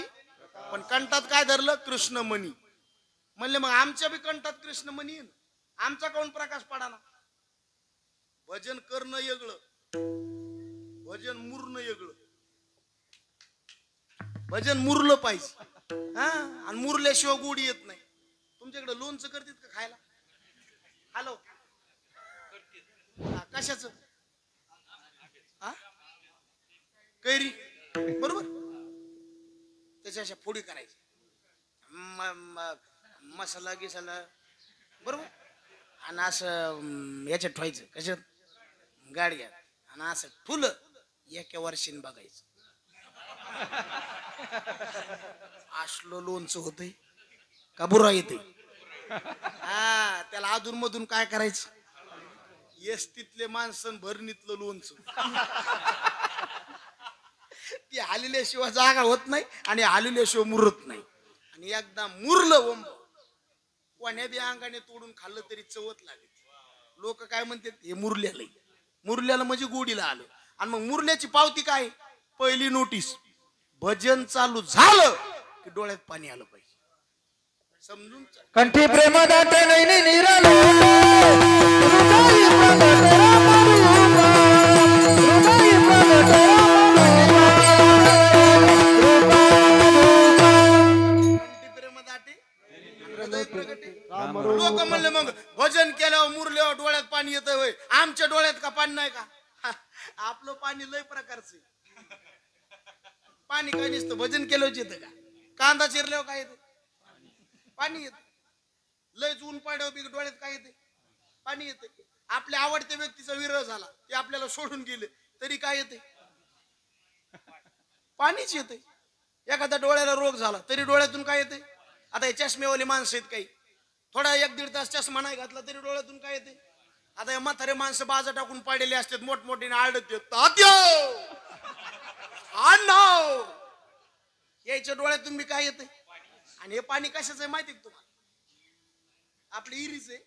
A: पण कंठात काय धरलं कृष्णमणी. म्हणले मग आमच्या बी कंठात कृष्णमणी येईन आमचा कोण प्रकाश पाडाना. भजन करणं वेगळं भजन मुरणं वेगळं. भजन मुरलं पाहिजे हा. आणि मुरल्याशिवाय गोडी येत नाही. तुमच्याकडे लोणचं करतात का खायला. हॅलो कशाच कैरी बरोबर त्याच्या अशा फोडी करायची मसाला गिसाला बरोबर आणि असं याच्यात ठेवायचं कशात गाडग्यात आणि असं फुलं एका वर्षीने बघायचं. असलं लोणचं होतंय का बुरा येते. हा त्याला अधून मधून काय करायचं. एसटीतले माणसं भरणीतलं लोणचं ती हालिल्याशिवाय जागा होत नाही आणि हालिल्याशिवाय मुरत नाही. आणि एकदा मुरलं वंब कोण्या बी अंगाने तोडून खाल्लं तरी चवत लागेल. लोक काय म्हणतात हे मुरल्याला. मुरल्याला म्हणजे गोडीला आलं. आणि मग मुरल्याची पावती काय पहिली नोटीस भजन चालू झालं की डोळ्यात पाणी आलं पाहिजे. समजून
B: कंठी प्रेमदात नैनी निरालो हृदय प्रगट रामरूपा, हृदय प्रगट
A: रामरूपा. लोक म्हणले मग भजन केल्यावर मुरल्यावर डोळ्यात पाणी येतं होय. आमच्या डोळ्यात का पाणी नाही का. आपलं पाणी लय प्रकारचं पाणी काय नसतं. भजन केल्यावर येतं का. कांदा चिरल्यावर काय येतं पाणी येत. लय ऊन पाड्यावर बी डोळ्यात काय येते पाणी येते. आपल्या आवडत्या व्यक्तीचा विरह झाला ते आपल्याला सोडून गेले तरी काय येते पाणीच येते. एखाद्या डोळ्याला रोग झाला तरी डोळ्यातून काय येते. आता हे चष्मेवाली माणसं आहेत काही थोडा 1-1.5 तास चष्मा नाही घातला तरी डोळ्यातून काय येते. आता हे म्हातारे माणसं बाजा टाकून पाडलेले असतात मोठमोठीने आडत येत यायच्या डोळ्यातून बी काय येते आणि हे पाणी कशाचं आहे माहिती तुम्हाला आपली इरीच आहे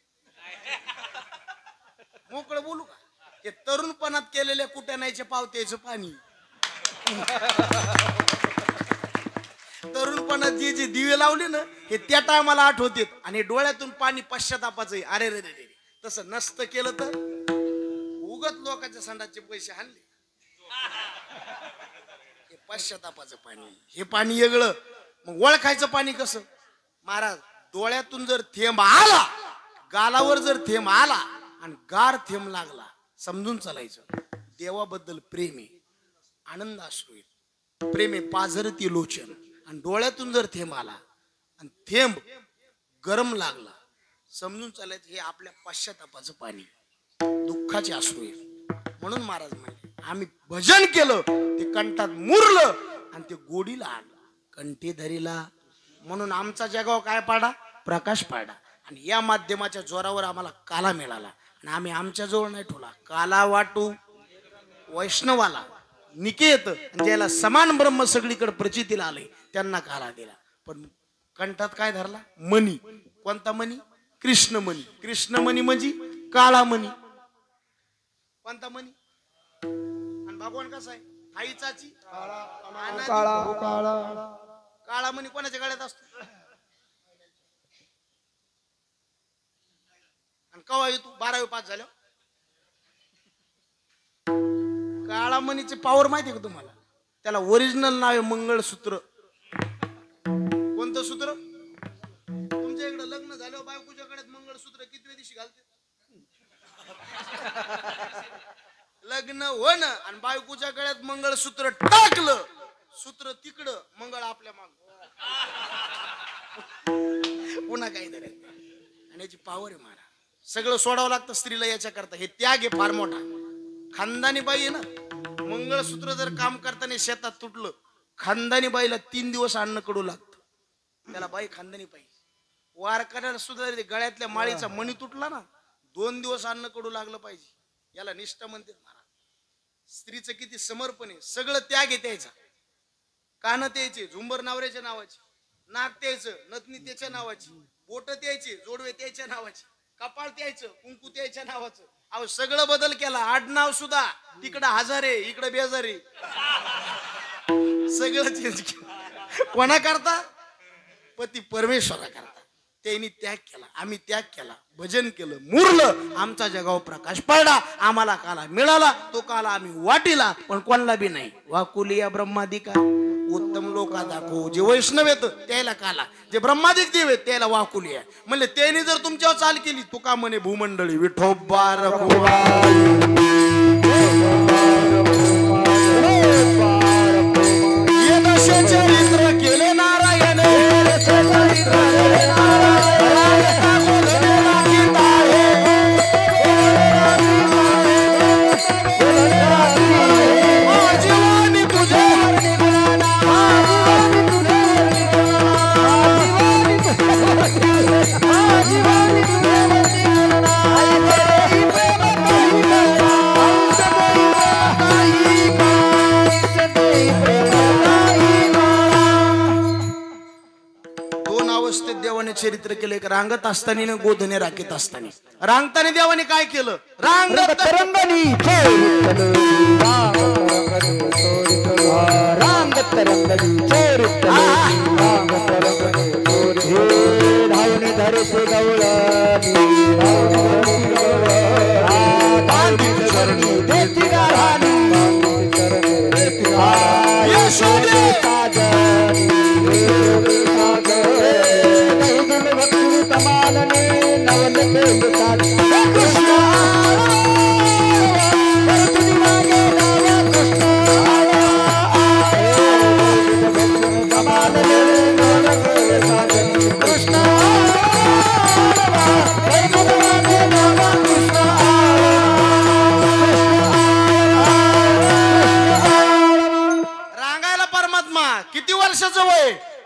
A: मोकळं बोलू का हे तरुणपणात केलेल्या कुट्यानायच्या पावत्याचं पाणी तरुणपणात जे जे दिवे लावले ना हे त्या टायमाला आठवते आणि डोळ्यातून पाणी पश्चातापाचं आहे अरे रे रे तसं नसतं केलं तर उगत लोकांच्या संडासचे पैसे हाणले हे पश्चातापाचं पाणी हे पाणी वेगळं मग ओळखायचं पाणी कसं महाराज डोळ्यातून जर थेंब आला गालावर जर थेंब आला आणि गार थेंब लागला समजून चालायचं देवाबद्दल प्रेम आहे आनंद असू प्रेम आहे पाझरती लोचन आणि डोळ्यातून जर थेंब आला आणि थेंब गरम लागला समजून चालायचं हे आपल्या पश्चातापाचं पाणी दुःखाचे अश्रू आहे म्हणून महाराज म्हणे आम्ही भजन केलं ते कंठात मुरलं आणि ते गोडीला आणलं कंठी धरीला म्हणून आमचा जगावर काय पाडा प्रकाश पाडा आणि या माध्यमाच्या जोरावर आम्हाला काला मिळाला आणि आम्ही आमच्या जवळ नाही ठेवला काला वाटू वैष्णवाला निकेत ज्याला समान ब्रह्म सगळीकडे प्रचितीला आले त्यांना काला दिला पण कंठात काय धरला मणी कोणता मणी कृष्ण मणी म्हणजे काळा मणी कोणता मणी आणि भगवान कसा आहे आईचाची काळा मणी कोणाच्या गळ्यात असतो आणि कवा येतो 12वी पास झाल्या काळा मणीचे पावर माहिती का तुम्हाला त्याला ओरिजिनल नाव आहे मंगळसूत्र कोणतं सूत्र तुमच्या इकडे लग्न झालं बायकोच्या गळ्यात मंगळसूत्र किती दिवशी घालते लग्न होणं आणि बायकोच्या गळ्यात मंगळसूत्र टाकलं सूत्र तिकडं मंगळ आपल्या माग पुन्हा काही नाही आणि याची पावर आहे महाराज सगळं सोडावं लागतं स्त्रीला याच्या करता हे त्याग आहे फार मोठा खानदानी बाई आहे ना मंगळसूत्र जर काम करताना शेतात तुटलं खानदानी बाईला 3 दिवस अन्न कडू लागतं त्याला बाई खानदानी पाहिजे वार करायला सुद्धा गळ्यातल्या माळीचा मणी तुटला ना 2 दिवस अन्न कडू लागलं पाहिजे याला निष्ठा म्हणते महाराज स्त्रीचं किती समर्पण आहे सगळं त्याग आहे त्याचा कान त्याचे झुंबर नवऱ्याच्या नावाची नाक त्याचं नथनी त्याच्या नावाची बोट त्याचे जोडवे त्याच्या नावाची कपाळ त्याचं कुंकू त्याच्या नावाचं अहो सगळं बदल केला आडनाव सुद्धा तिकडं हजारे इकडं बेजारे सगळं चेंज केलं कोणा करता पती परमेश्वरा करता त्यांनी त्याग केला आम्ही त्याग केला भजन केलं मुरलं आमचा जगावर प्रकाश पडला आम्हाला काला मिळाला तो काला आम्ही वाटीला पण कोणाला बी नाही वाकुलिया ब्रह्मादिका उत्तम लोका दाखवू जे वैष्णव येत त्याला काला जे ब्रह्मादिक देव आहेत त्याला वाकुलिया म्हणले त्यांनी जर तुमच्यावर चाल केली तुका म्हणे भूमंडळी विठोबा चरित्र केले नारायण देवाने चरित्र केलं एक रांगत असताना गोधने राखीत असताना रांगताना देवाने काय केलं रांगत रंगणी रांगत रंगणी धावणे धरते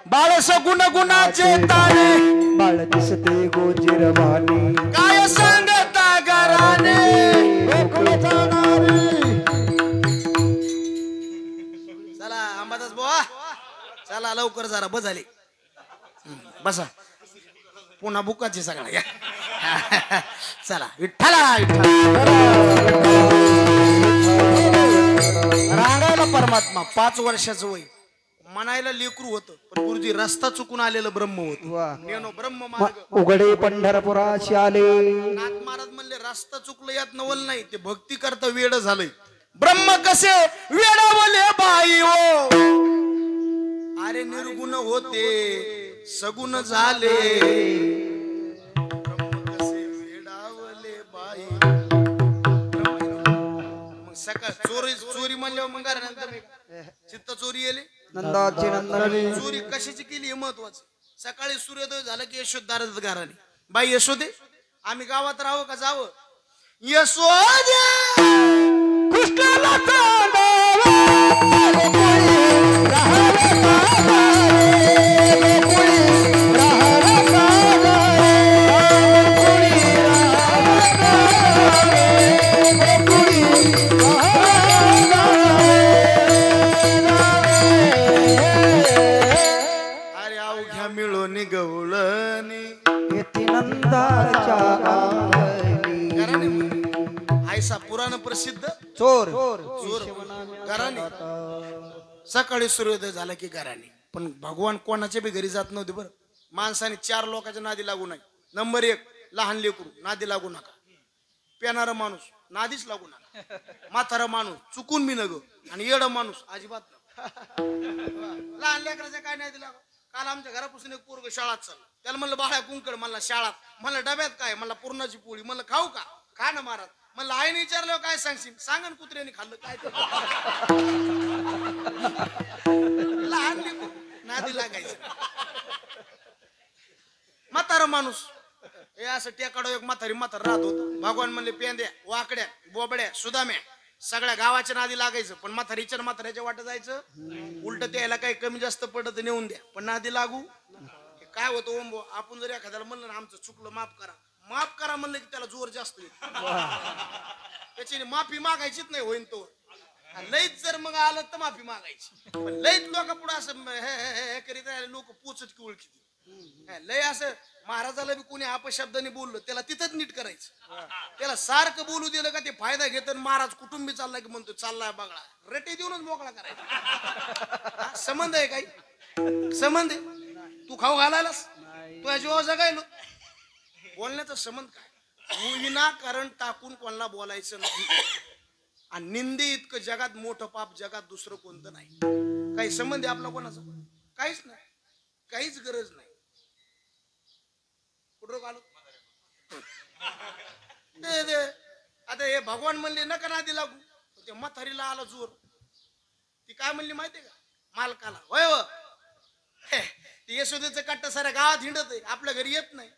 A: बाळस गुण गुणाचे ताणे बाळ दिसते गोजिरवाणी काय सांगता घराने चला अंबादास बुवा चला चला लवकर जरा बजाले बसा पुन्हा बुकाचे सगळा या चला विठ्ठला रांगायला परमात्मा 5 वर्षाचं वय म्हणायला लेकरू होतं पण गुरुजी रस्ता चुकून आलेलं ब्रह्म होत नेनो ब्रह्म मार्ग
B: उघडे पंढरपुराशी आले
A: नाथ महाराज म्हणले रस्ता चुकलं यात नवल नाही ते भक्ती करता वेड झालंय ब्रह्म कसे वेडावले बाई हो अरे निर्गुण होते सगुण झाले ब्रह्म कसे वेडावले बाई मग सकाळ चोरी म्हणल्यावर मग नंतर चित्त चोरी येले
B: नंदाची नंदनी
A: चोरी कशाची केली हे महत्वाचं सकाळी सूर्योदय झालं की यशोदारच घराने बाई यशोदे आम्ही गावात राहावं का जावं यशोदे कृष्णाला अरे अवघ्या मिळून गवळणी
B: येती नंदाच्या
A: आयसा पुराण प्रसिद्ध
B: चोर
A: चोर घराणे सकाळी सूर्योदय झाला की घराणे पण भगवान कोणाच्या बी घरी जात नव्हते बरं माणसाने 4 लोकांच्या नादी लागू नये नंबर 1 लहान लेकरू नादी लागू नका पेणारा माणूस नादीच लागू नका म्हातारा माणूस चुकून मी नग आणि येड माणूस अजिबात लहान लेकराच्या काय नाही दिला काल आमच्या घरापासून एक पोरग शाळात चाललं त्याला म्हणलं बाळा कुंकड म्हणला शाळात म्हणलं डब्यात काय म्हणला पुरणाची पोळी म्हणलं खाऊ का खा ना महाराज म्हणलं आईने विचारलं काय सांगशील सांगन कुत्र्याने खाल्लं काय लहान लेकरू नादी लागायचं म्हातारा माणूस हे असं टेकाडो एक म्हातार राहत होत भगवान म्हणले पेंद्या वाकड्या बोबड्या सुदाम्या सगळ्या गावाच्या नादी लागायचं पण म्हाताऱ्याच्या वाटत जायचं उलट त्याला काही कमी जास्त पडत नेऊन द्या पण नादी लागू काय होतं ओंबो आपण जर एखाद्याला म्हणलं ना आमचं चुकलं माफ करा म्हणलं की त्याला जोर जास्त येतो त्याची माफी मागायचीच नाही होईन तो लईच जर मग आलं तर माफी मागायची पण लईच लोक पुढे असं हे करीत लोक पोचत की ओळखी लय असं महाराजाला बी कोणी अपशब्दाने बोललं त्याला तिथंच नीट करायचं त्याला सारखं बोलू दिलं का ते फायदा घेत महाराज कुटुंबी चाललाय की म्हणतो चाललाय बघा रटे देऊनच मोकळा करायचा संबंध आहे काही संबंध आहे तू खाऊ घालायलास तू जीवा जगायलो बोलण्याचा संबंध काय विनाकारण टाकून कोणाला बोलायचं नाही आणि निंदे इतकं जगात मोठं पाप जगात दुसरं कोणतं नाही काही संबंध आहे आपला कोणाचा काहीच नाही काहीच गरज नाही कुठं आलो आता हे भगवान म्हणले नका नादी लागू ते म्हातारीला आला जोर ती काय म्हणली माहितीये का मालकाला होय हो ती यशोदेचं कट्टा साऱ्या गावात हिंडत आहे आपल्या घरी येत नाही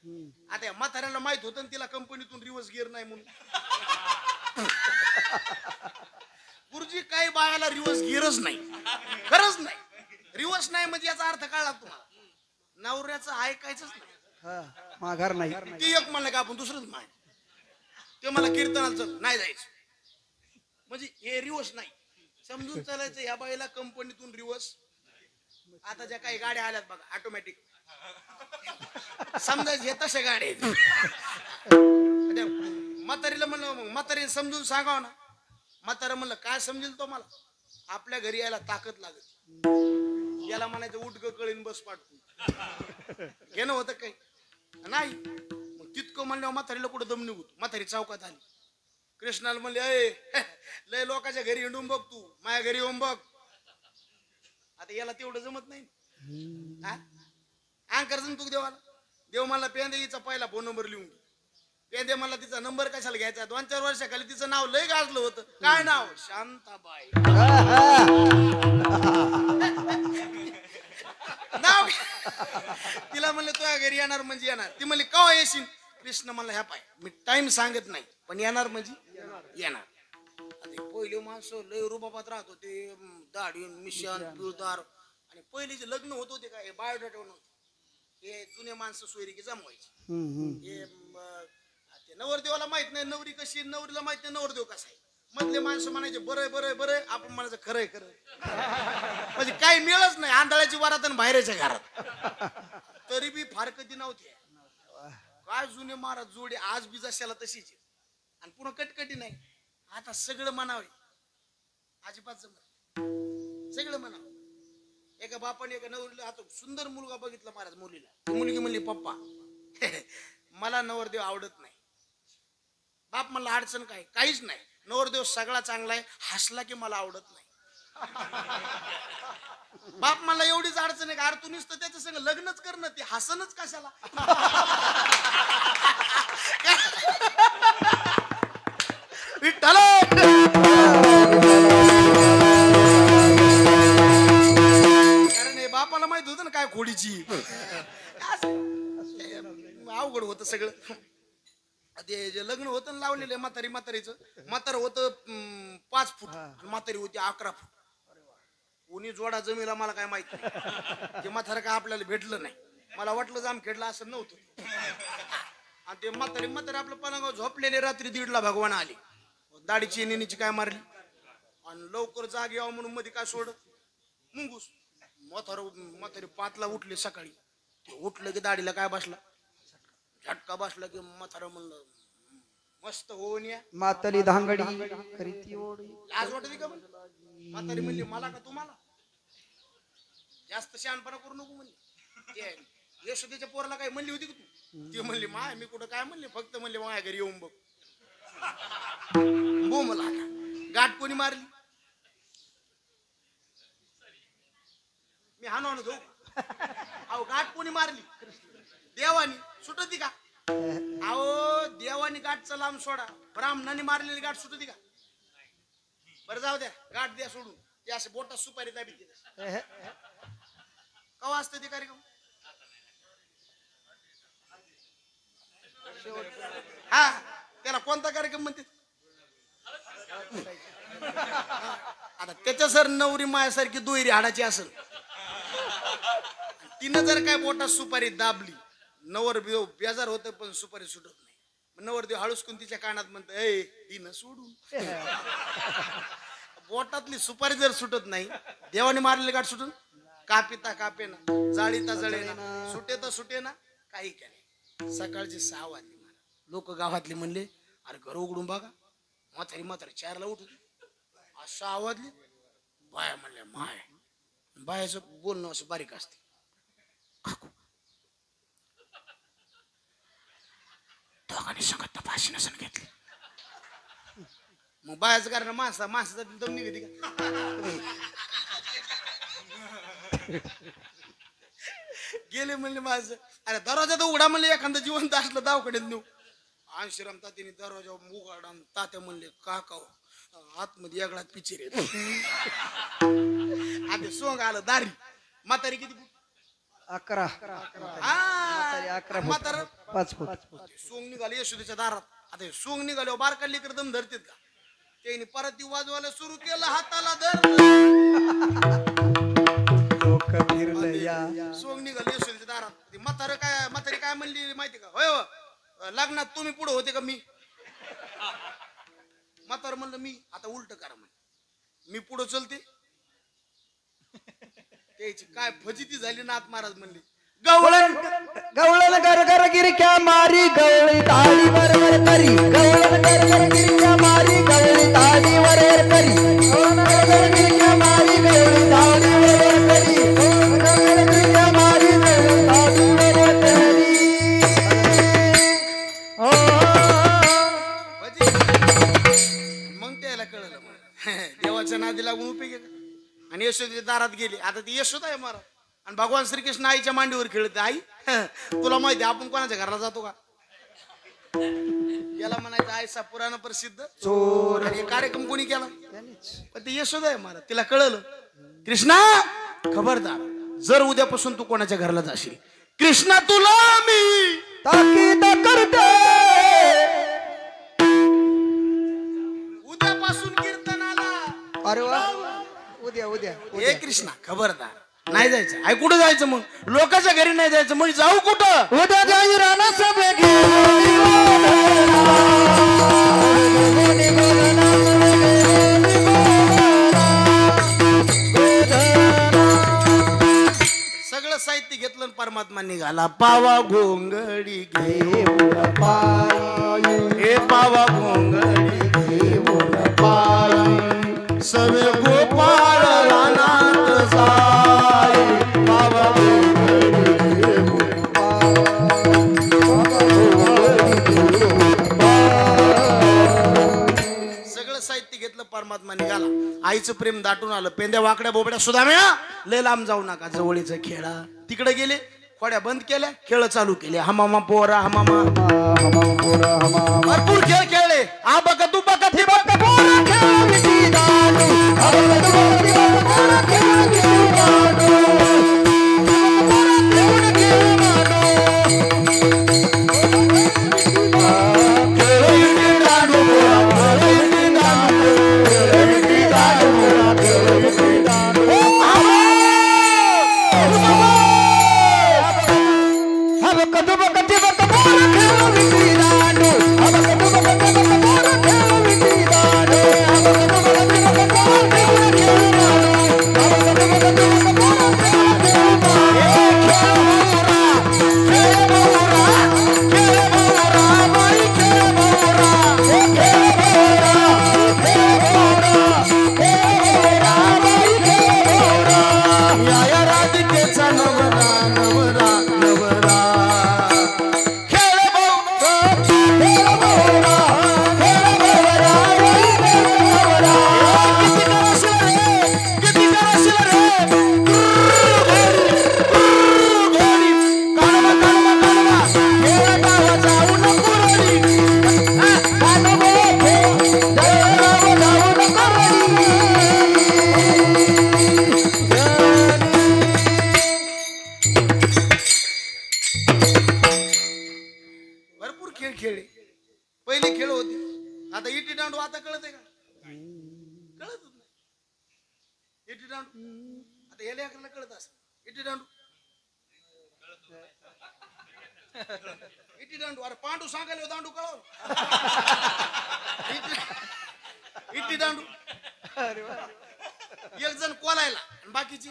A: आता म्हाताऱ्याला माहित होतं तिला कंपनीतून रिवर्स गिअर नाही म्हणून गुरुजी काही बायाला रिवर्स गिअरच नाही खरंच नाही रिवर्स नाही म्हणजे याचा अर्थ कळला तुम्हाला नवऱ्याचं ऐकायचंच नाही
B: माघार नाही
A: ती एक म्हणलं का आपण दुसरंच माहिती ते मला कीर्तनाचं नाही जायचं म्हणजे हे रिवर्स नाही समजून चालायचं ह्या बाईला कंपनीतून रिवर्स आता ज्या काही गाड्या आल्यात बघा ऑटोमॅटिक समजायचं हे तशा गाड्या म्हातारीला म्हणलं मग म्हातारीने समजून सांगावं ना म्हातारा म्हणलं काय समजेल तो मला आपल्या घरी यायला ताकद लागत याला म्हणायचं उठ ग कळीन बस पाठवून घेणं होतं काही नाही मग तितकं म्हणल्यावर म्हातारीला कुठं दम निघू म्हातारी चौकात आली कृष्णाला म्हणले अय लय लोकांच्या घरी हिंडून बघ तू माझ्या घरी येऊन बघ आता याला तेवढं जमत नाही अंकर तू देवाला देव मला पेंदेचा पहिला फोन नंबर लिहून घे पेंदे मला तिचा नंबर कशाला घ्यायचा 2-4 वर्षाखाली तिचं नाव लय गाजलं होतं काय नाव शांताबाई नाव तिला म्हणलं तुझ्या घरी येणार म्हणजे येणार ती म्हणली केव्हा येशील कृष्ण मला ह्या पाय मी टाइम सांगत नाही पण येणार म्हणजे येणार पहिले माणसं लय रुबाबात राहत होते दाढी मिशन पिळदार आणि पहिले जे लग्न होत होते काय बायोडाटा नव्हते हे जुने माणसं सोयरीकी जमवायची हे नवरदेवाला माहित नाही नवरी कशी नवरीला माहित नाही नवरदेव कसा आहे मधले माणसं म्हणायचे बरं बरं बरं, आपण म्हणायचं खरंय खरं. म्हणजे काही मिळच नाही, आंधळ्याची वरात आणि बाहेरच्या घरात. तरी बी फार कधी नव्हती. काय जुने महाराज जोडी आज बी जशाला तशीच आहे. आणि पुन्हा कटकटी नाही. आता सगळं म्हणावे, अजिबात जमत सगळं म्हणावं. एका बापाने एका नवरीला आता सुंदर मुलगा बघितला महाराज मुलीला. मुलगी म्हणली पप्पा मला नवरदेव आवडत नाही. बाप म्हणला अडचण काय? काहीच नाही, नवरदेव सगळा चांगला आहे, हसला की मला आवडत नाही. बाप म्हणला एवढीच अडचण आहे का? अरे तू नुसतं त्याच्या संग लग्नच कर ना, ते हसनच कशाला? विठ्ठल कारण हे बापाला माहित होतं ना काय खोडीची. अवघड होतं सगळं. ते जे लग्न होतं ना लावलेलं म्हातारीचं, म्हातारं होतं 5 फूट आणि म्हातारी होती 11 फूट. कोणी जोडा जमीला मला काय माहित नाही. ते म्हातारं काय आपल्याला भेटलं नाही. मला वाटलं जाम खेळलं असं नव्हतं. आणि ते म्हातारी आपलं पलंगावर झोपलेले, रात्री 1:30ला भगवान आले. दाढीची नेणीची काय मारली आणि लवकर जाग यावं म्हणून मध्ये काय सोड मुंगूस. म्हातारी 5ला उठले सकाळी. ते उठलं की दाढीला काय बसला, झटका बसला की म्हातारं म्हणलं मस्त होऊन या.
B: मातली धांगडी करीती ओढी.
A: लाज वाटते का? म्हातारी म्हणली मला का तुम्हाला? जास्त शहाणपणा करू नको म्हणली. ते यशोदेच्या पोराला काय म्हणली होती का तू? ती म्हणली माय मी कुठं काय म्हणले, फक्त म्हणले माझ्या घरी येऊन बघ. बो मला गाठ कोणी मारली? मी हाणू जाऊ. अहो गाठ कोणी मारली? देवानी. सुटती का? अहो देवानी गाठचा लांब सोडा, ब्राह्मणाने मारलेली गाठ सुटती का? बरं जाऊ द्या, गाठ द्या सोडून. ते असे बोटात सुपारी दाबी केलं कवा असतं ते कार्यक्रम? हा त्याला कोणता कार्यक्रम म्हणते? आता त्याच्या सर नवरी मायासारखी दुहेरी हाडाची असेल, तिनं जर काय बोटात सुपारी दाबली, नवर बेजार होतं पण सुपारी सुटत नाही. नवरदेव हळूसकून तिच्या कानात म्हणत ए तिनं सोडून. बोटातली सुपारी जर सुटत नाही, देवाने मारलेली गाठ सुटून कापिता कापे ना, जाळीता जळे ना, सुटे तर सुटे ना, काही केले. सकाळचे 6 वाजले. लोक गावातले म्हणले अरे घर उघडून बघा, म्हातारी 4ला उठली. 6 वाजले. बाया म्हणल्या माय. बायाचं बोलणं असं बारीक असते. दोघांनी संगत तपाशी नसून घेतली. मग बायाचं कारण माणसाचा दम निघते का? गेले म्हणले माझं. अरे दरवाजा तर उघडा म्हणले, एखादं जिवंत असलं दवाखान्यात नेऊ. आंशीराम तात्याने दरवाजा उघडा. तात्या म्हणले काका आतमध्ये एगळात पिचेर येत. आता सोंग आलं दारी. म्हातारी किती?
B: 11.
A: म्हातार
B: 5 फूट.
A: सोंग निघाले यशोदेच्या दारात. आता सोंग निघाले बारका लेकर दम धरतेत का? त्यांनी परत ती वाजवायला सुरू केलं, हाताला धर. सोंग निघाले यशोदेच्या दारात. म्हातारी काय म्हणली माहिती का? होय लग्नात तुम्ही पुढे होते का? मी. म्हातार म्हणलं मी. आता उलट करा म्हणे, मी पुढे चलते. त्याची काय फजिती झाली. नाथ महाराज म्हणले
B: गवळण कर कर गिरक्या मारी, गवळी ताडी बरोबर करी. गवळण कर कर गिरक्या मारी, गवळी ताडी बरोबर करी. गवळण कर कर गिरक्या मारी, गवळी ताडी बरोबर करी. गवळण कर कर गिरक्या मारी, गवळी ताडी बरोबर करी.
A: मग त्याला कळलं देवाच्या नादी लागून उपयोग. आणि यशोदेच्या दारात गेली. आता ती यशोदा आहे महाराज. आणि भगवान श्रीकृष्ण आईच्या मांडीवर खेळते. आई तुला माहिती आपण कोणाच्या घराला जातो का? याला म्हणायचं आयसा पुराण प्रसिद्ध चोर. आणि कार्यक्रम कोणी केला? पण ती यशोदा आहे महाराज. तिला कळलं कृष्णा खबरदार, जर उद्यापासून तू कोणाच्या घराला जाशील, कृष्णा तुला मी
B: ताकीद करते.
A: उद्यापासून कीर्तनाला.
B: अरे वा. उद्या
A: हे कृष्णा खबरदार, नाही जायचं. आई कुठं जायचं? मग लोकांच्या घरी नाही जायचं. म्हणजे जाऊ कुठं?
B: उद्या जाई राणा सभे घेऊन
A: साहित्य घेतलं आणि परमात्मा निघाला. पावा घोंगडी
B: घेऊन पायी
A: हे पावा घोंगडी
B: घेऊन पायी
A: सवे गोपाळ रानात जाई. पावा घोंगडी
B: घेऊन
A: सगळं साहित्य घेतलं परमात्मा निघाला. आईचं प्रेम दाटून आलं. पेंद्या वाकड्या बोबड्या सुदाम्या लय लांब जाऊ नका, जवळीचं खेळा. तिकडे गेले, खोड्या बंद केल्या, खेळ चालू केले. हमामा पोरा हमामा भरपूर खेळ खेळले. आ बघ तू बघ ती बघ पोरा खेळ विटी दांडू. आ बघ तू बघ ती बघ पोरा खेळ विटी दांडू. पोरा खेळ खेळ मांडू. खेळ विटी दांडू पोरा खेळ विटी दांडू. खेळ विटी दांडू पोरा खेळ विटी दांडू. पहिले खेळ होते. आता इटी दांडू आता कळत आहे का? कळतच नाही. इटी दांडू आता या लेकराला कळत असं. इटी दांडू इटी दांडू अरे पांडू सांगायला दांडू कळव. इटी दांडू एक जण कोलायला आणि बाकीची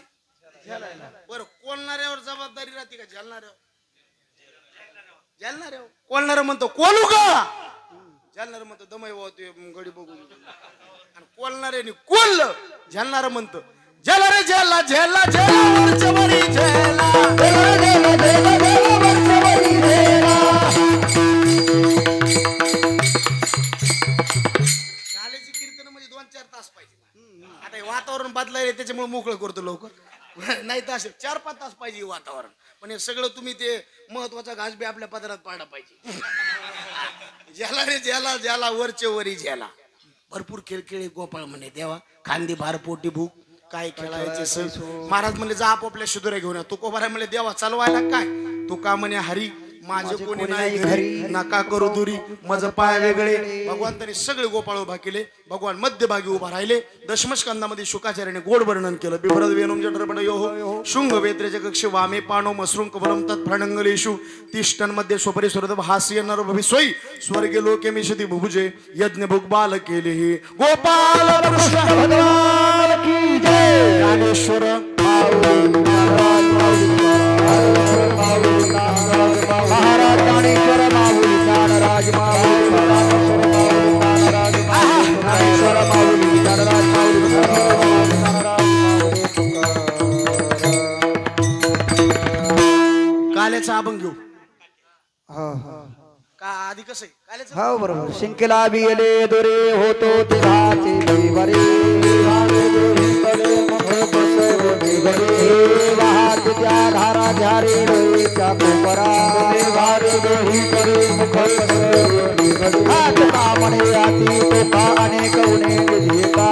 A: बरं. कोलणाऱ्यावर जबाबदारी राहते का झेलणाऱ्यावर? झेलणाऱ्यावर. कोलणारा म्हणतो कोलू का, झेलणार म्हणतो दमय वाहते गडी बघून. आणि कोलणाऱ्याने कोल्लं, झेलणार म्हणतो झेला रे झेला झेला झेला वरच्या वरी झेला झेला झेला झेला झेला वरच्या वरी झेला. झाल्याची कीर्तन म्हणजे 2-4 तास पाहिजे. आता हे वातावरण बदलायला त्याच्यामुळे मोकळं करतो लवकर. नाही तर असे 4-5 तास पाहिजे वातावरण. पण हे सगळं तुम्ही ते महत्वाचा घास बी आपल्या पदरात पाडा पाहिजे. ज्याला रे ज्याला ज्याला वरचे वरी ज्याला. भरपूर खेळ खेळे गोपाळ म्हणे देवा खांदी भार पोटी भूक काय खेळायचे सर. महाराज म्हणले जा आपापल्या शिदुऱ्या घेऊन. तू कोबारा म्हणले देवा चालवायला काय. तू का म्हणे हरी माझे कोणी नाही घरी नका करू दुरी माझं पाय वेगळे. भगवंताने सगळे गोपाळ उभा केले. भगवान मध्यभागी उभा राहिले. दशमस्कंदामध्ये शुकाचार्याने गोड वर्णन केलं. बिभ्रद वेणुम जठरपट योह शुंग वेत्रेचे कक्ष वामे पाणो मसृंग कवलम तत्फणंगलेषु तिष्ठन मध्ये स्वपरी सुरद हास्य नर भविस्वई स्वर्गे लोके मिषति बुभुजे यज्ञ भुग बाल केले हे गोपाल कृष्ण भगवान की जय. ज्ञानेश्वर
B: महाराज ज्ञानेश्वर माऊली ज्ञानराज माऊली ज्ञानेश्वर माऊली ज्ञानराज
A: काल्याचा अभंग घेऊ का आधी कसं आहे काल्याचं.
B: हो बरोबर. शिंकेला बियले दोरे होतो तिघाचे देवरे वाहत त्या धारा झारे डोईच्या कोपरा हात कामणे आती तोका अनेक उणे घेता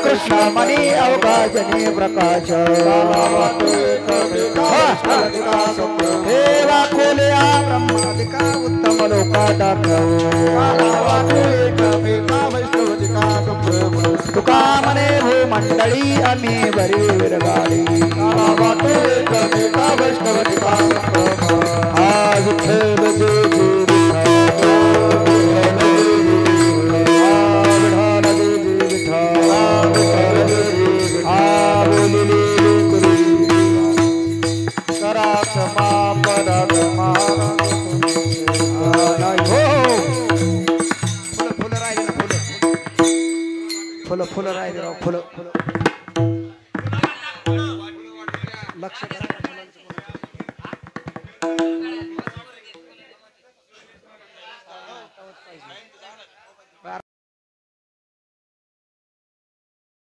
B: कृष्ण मनी अवकाशनी प्रकाश देवा खोल्या ब्रह्मादिका उत्तम लोका दाखव तुका मने भूमंडळी आम्ही बरी विरगाडी महाराज महाराज फुलं राहिले ना फुलं राहिले राव फुलं लक्ष करा